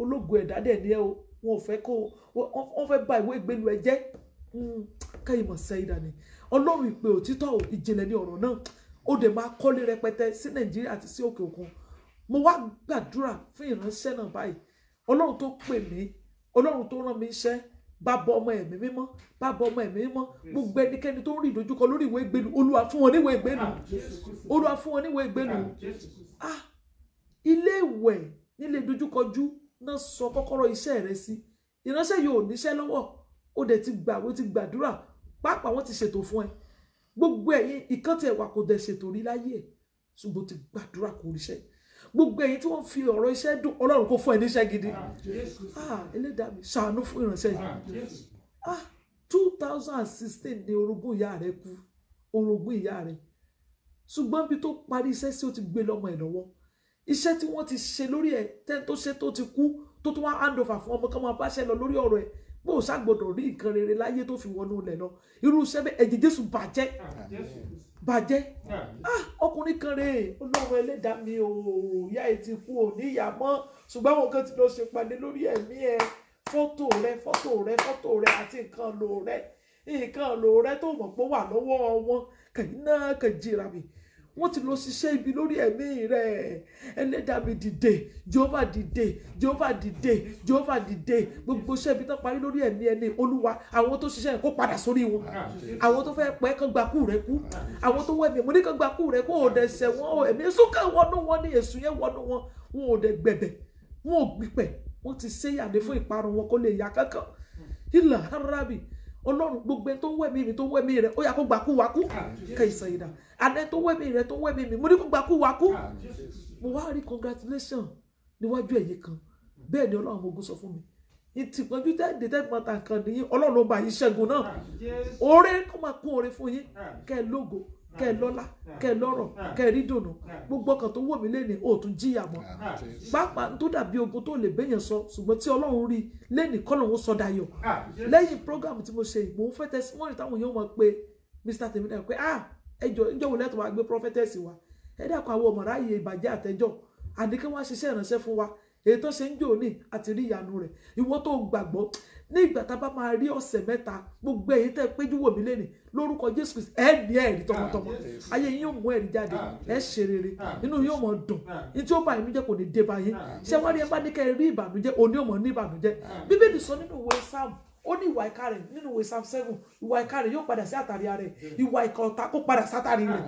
ológun ẹ̀dá dẹ̀ ni ẹ o wọn ò fẹ́ kó wọ́n fẹ́ bà ìwé ìgbélu ẹ jẹ́ káyìí mọ̀ sẹ́yìn dání ọlọ́run ìpè òtítọ́ ìjìnlẹ̀ ní ọ̀rọ̀ náà ó dẹ̀ máa kọ́lé rẹpẹtẹ sí nàìjíríà àti sí òkè òkun mo wá gbàdúrà fún ìránṣẹ́ náà báyìí ọlọ́run tó pè mí ọlọ́run tó rán mi iṣẹ́ bàbá ọmọ ẹ̀mí mímọ́ bàbá ọmọ ẹ̀mí mímọ́ gbogbo ẹnikẹ́ni tó ń rí ìdojúkọ lórí ìwé ìgbélu olúwa fún wọn níwèé ìgbélu olúwa fún wọn níwèé ìgbélu ilé ìwẹ̀ nílé ìdojúkọjú náà sọ kọ́kọ́rọ́ iṣẹ́ rẹ sí ìránṣẹ́ yóò níṣẹ́ lọ́wọ́ ó dẹ̀ ti gbàwé ti gbàdúrà pàápàá wọ́n ti ṣètò fún ẹ gbogbo ẹ̀yin ìkan tí ẹ̀wà kò dẹ̀ ṣètò rí láyé ẹ̀ ṣùgbọ́n ti gbàdúrà kò ríṣẹ́ gbogbo ẹ̀yin tí wọ́n fi ọ̀rọ̀ iṣẹ́ dùn ọlọ́run kò fún ẹ níṣẹ́ gidi ẹlẹ́dàá mi ṣàánú fún ìránṣẹ́ yìí 2016 ni orogún ìyá rẹ kú orogún ìyá rẹ ṣùgbọ́n bí tó parí iṣẹ́ sí ó ti gbé lọ́mọ ẹ̀ lọ́wọ́ iṣẹ́ tí wọ́n ti ṣe lórí ẹ̀ tẹ́ tó ṣe tó ti kú tó tún wá hand over fún ọmọ kan máa bá ṣe lọ lórí ọ̀rọ̀ ẹ̀ bó o ṣàgbọ́dọ̀ rí nǹkan rere láyé tó fi wọnú ilẹ̀ lọ irú iṣẹ́ bẹ́ẹ̀ ẹ̀jẹ̀ Jésù bàjẹ́ ọkùnrin kan rèé Ọlọ́run ẹlẹ́dàá mi ò ìyá ẹ̀ ti kú ò ní ìyá mọ́ ṣùgbọ́n àwọn kan ti lọ ṣe pàdé lórí ẹ̀mí ẹ̀ fọ́tò rẹ àti nǹkan lò rẹ tó mọ̀ pé wà lọ́wọ́ wọn kẹ̀yìn náà kẹ̀jìrà mi wọ́n ti lọ ṣiṣẹ́ ibi lórí ẹ̀mí rẹ̀ ẹlẹ́dàá mi dìde Jehovah dìde gbogbo iṣẹ́ ibi tán parí lórí ẹ̀mí ẹni olúwa àwọn tó ṣiṣẹ́ kó padà sórí wọn àwọn tó fẹ́ pẹ́ kán gba kú rẹ kú àwọn tó wẹ̀mí mo ní kán gba kú rẹ kó o dẹ̀ ṣẹ̀ wọ́n ẹ̀mí èṣù kan wọnú wọn ní èṣù yẹn wọnú wọn wọn ò dẹ̀ gbẹ̀bẹ̀ wọn ò gbìpẹ̀ wọ́n ti ṣe yàdé fún ìparun wọn kó lè yà kankan ìlà arábì ọlọ́run gbogbo ẹni tó ń wẹ̀mí mi tó ń wẹ̀mí rẹ̀ ó yá kó gbà kú wa kú kẹsàn ìdá àdé tó wẹ̀mí rẹ̀ tó ń wẹ̀mí mi mo ní kó gbà kú wa kú mo wá rí congratulation níwájú ẹ̀yìn kan bẹ́ẹ̀ ni ọlọ́run ogun sọ fún mi ìtìpọ́njú tẹ́ẹ̀dẹ̀ tẹ́ẹ̀mọ́ta kan nìyí ọlọ́run ló bá yín ṣẹ́gun náà oore kó máa kún oore fún yín kẹ́ ẹ lógo kẹ́ ẹ lọ́lá kẹ́ ẹ lọ́rọ̀ kẹ́ ẹ rí dùnú gbogbo ọkàn tó wò mí lẹ́ni ó tún jìyà mọ́ pàápàá tó dàbí ogun tó lè béèyàn sọ ṣùgbọ́n tí ọlọ́run rí lẹ́ni kọ́lọ́run sọ dayọ̀ lẹ́yìn program tí mo ṣe mò ń fẹ́ testimony táwọn èèyàn mọ̀ pé Mr. Temina pé ẹjọ́ ìjọwò lẹ́tọ̀ wá gbé prophetess wa ẹ dákun àwọn ọmọ ráàyè ìbàjẹ́ àtẹjọ́ àdékẹ́ wá ṣiṣẹ́ ìránṣẹ́ fún wa èyí tó ṣe ń jò ní àti rí ìyanu rẹ̀ ìwọ tó gbàgbọ́ ní ìgbà tá a bá máa rí ọ̀sẹ̀ mẹ́ta gbogbo èyí tẹ́ péjú wò mí lẹ́nìí lórúkọ Jésù Kristi ẹ ní ẹ̀rí tọmọtọmọ ayé yín yóò mú ẹ̀rí jáde ẹ ṣe rere inú yóò mọ̀ dùn ní tí ó bá inú jẹ́ kò ní dé bá yín ṣé wá rí ẹ bá ní kẹ́ rí ìbànújẹ́ òní ò mọ̀ ní ìbànújẹ́ Bíbélì sọ nínú ìwé Sáàmù ó ní ìwà ìkà rẹ̀ nínú ìwé Psalm 7 ìwà ìkà rẹ̀ yóò padà sí àtàrí rẹ̀ ìwà ìkà ọ̀tá kó padà sátàrí rẹ̀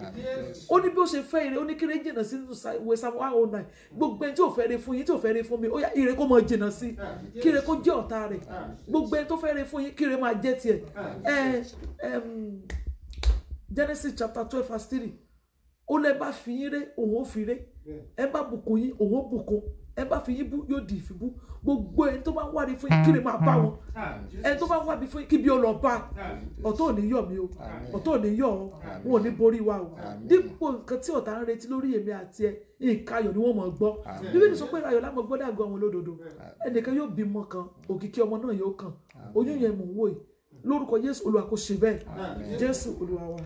ó ní bí ó ṣe fẹ́ ire ó ní kí ire jìnnà sí ìwé Psalm 109 gbogbo ẹni tí ò fẹ́ re fún yín tí ò fẹ́ re fún mi ó yá ire kó máa jìnnà sí kí ire kó jẹ́ ọ̀tá rẹ̀ gbogbo ẹni tó fẹ́ re fún yín kí ire máa jẹ́ tiẹ̀ Genesis chapter 12 verse 3 ó lẹ́ bá fi yín ré òun ó fi ré ẹ bá bùkún yín òun ó bùkún ẹ bá fi yín bú yóò di ìfibú gbogbo ẹni tó bá ń wárí fún yín kí ni máa bá wọn ẹni tó bá ń wárí fún yín kí bí ó lọ bá ọ̀tọ̀ ò ní yọ̀ mí o ọ̀tọ̀ ò ní yọ̀ ọ́ wọn ò ní borí wa o dípò nǹkan tí ọ̀tá ń retí lórí èmi àti ẹ nǹkan ayọ̀ ni wọ́n mọ̀ gbọ́ Bíbélì sọ pé ayọ̀ lámọ̀ gbọ́ dàgbọ́ àwọn olódodo ẹnìkan yóò bímọ kan òkìkí ọmọ náà yóò kàn oyún yẹn mò ń wò yìí lórúkọ Jésù Olúwa kó ṣe bẹ́ẹ̀ Jésù Olúwa wa.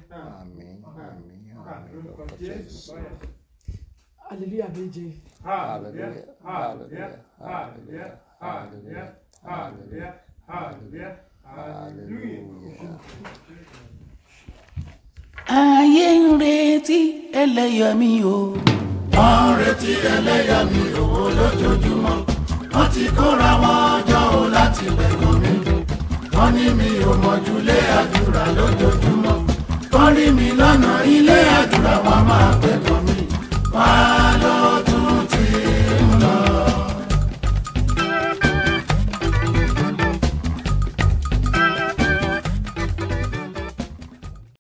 Hallelujah méje. Hallelujah. Hallelujah. Hallelujah. Hallelujah. Hallelujah. Hallelujah. Hallelujah. Ayé ń retí ẹlẹ́yàmí o. Wọ́n ń retí ẹlẹ́yàmí o lójoojúmọ́. Wọ́n ti kóra wọn jọ o láti lẹ́gàn mi. Wọ́n ní mi ò mọ̀júlé àdúrà lójoojúmọ́. Wọ́n rí mi lọ́nà ilé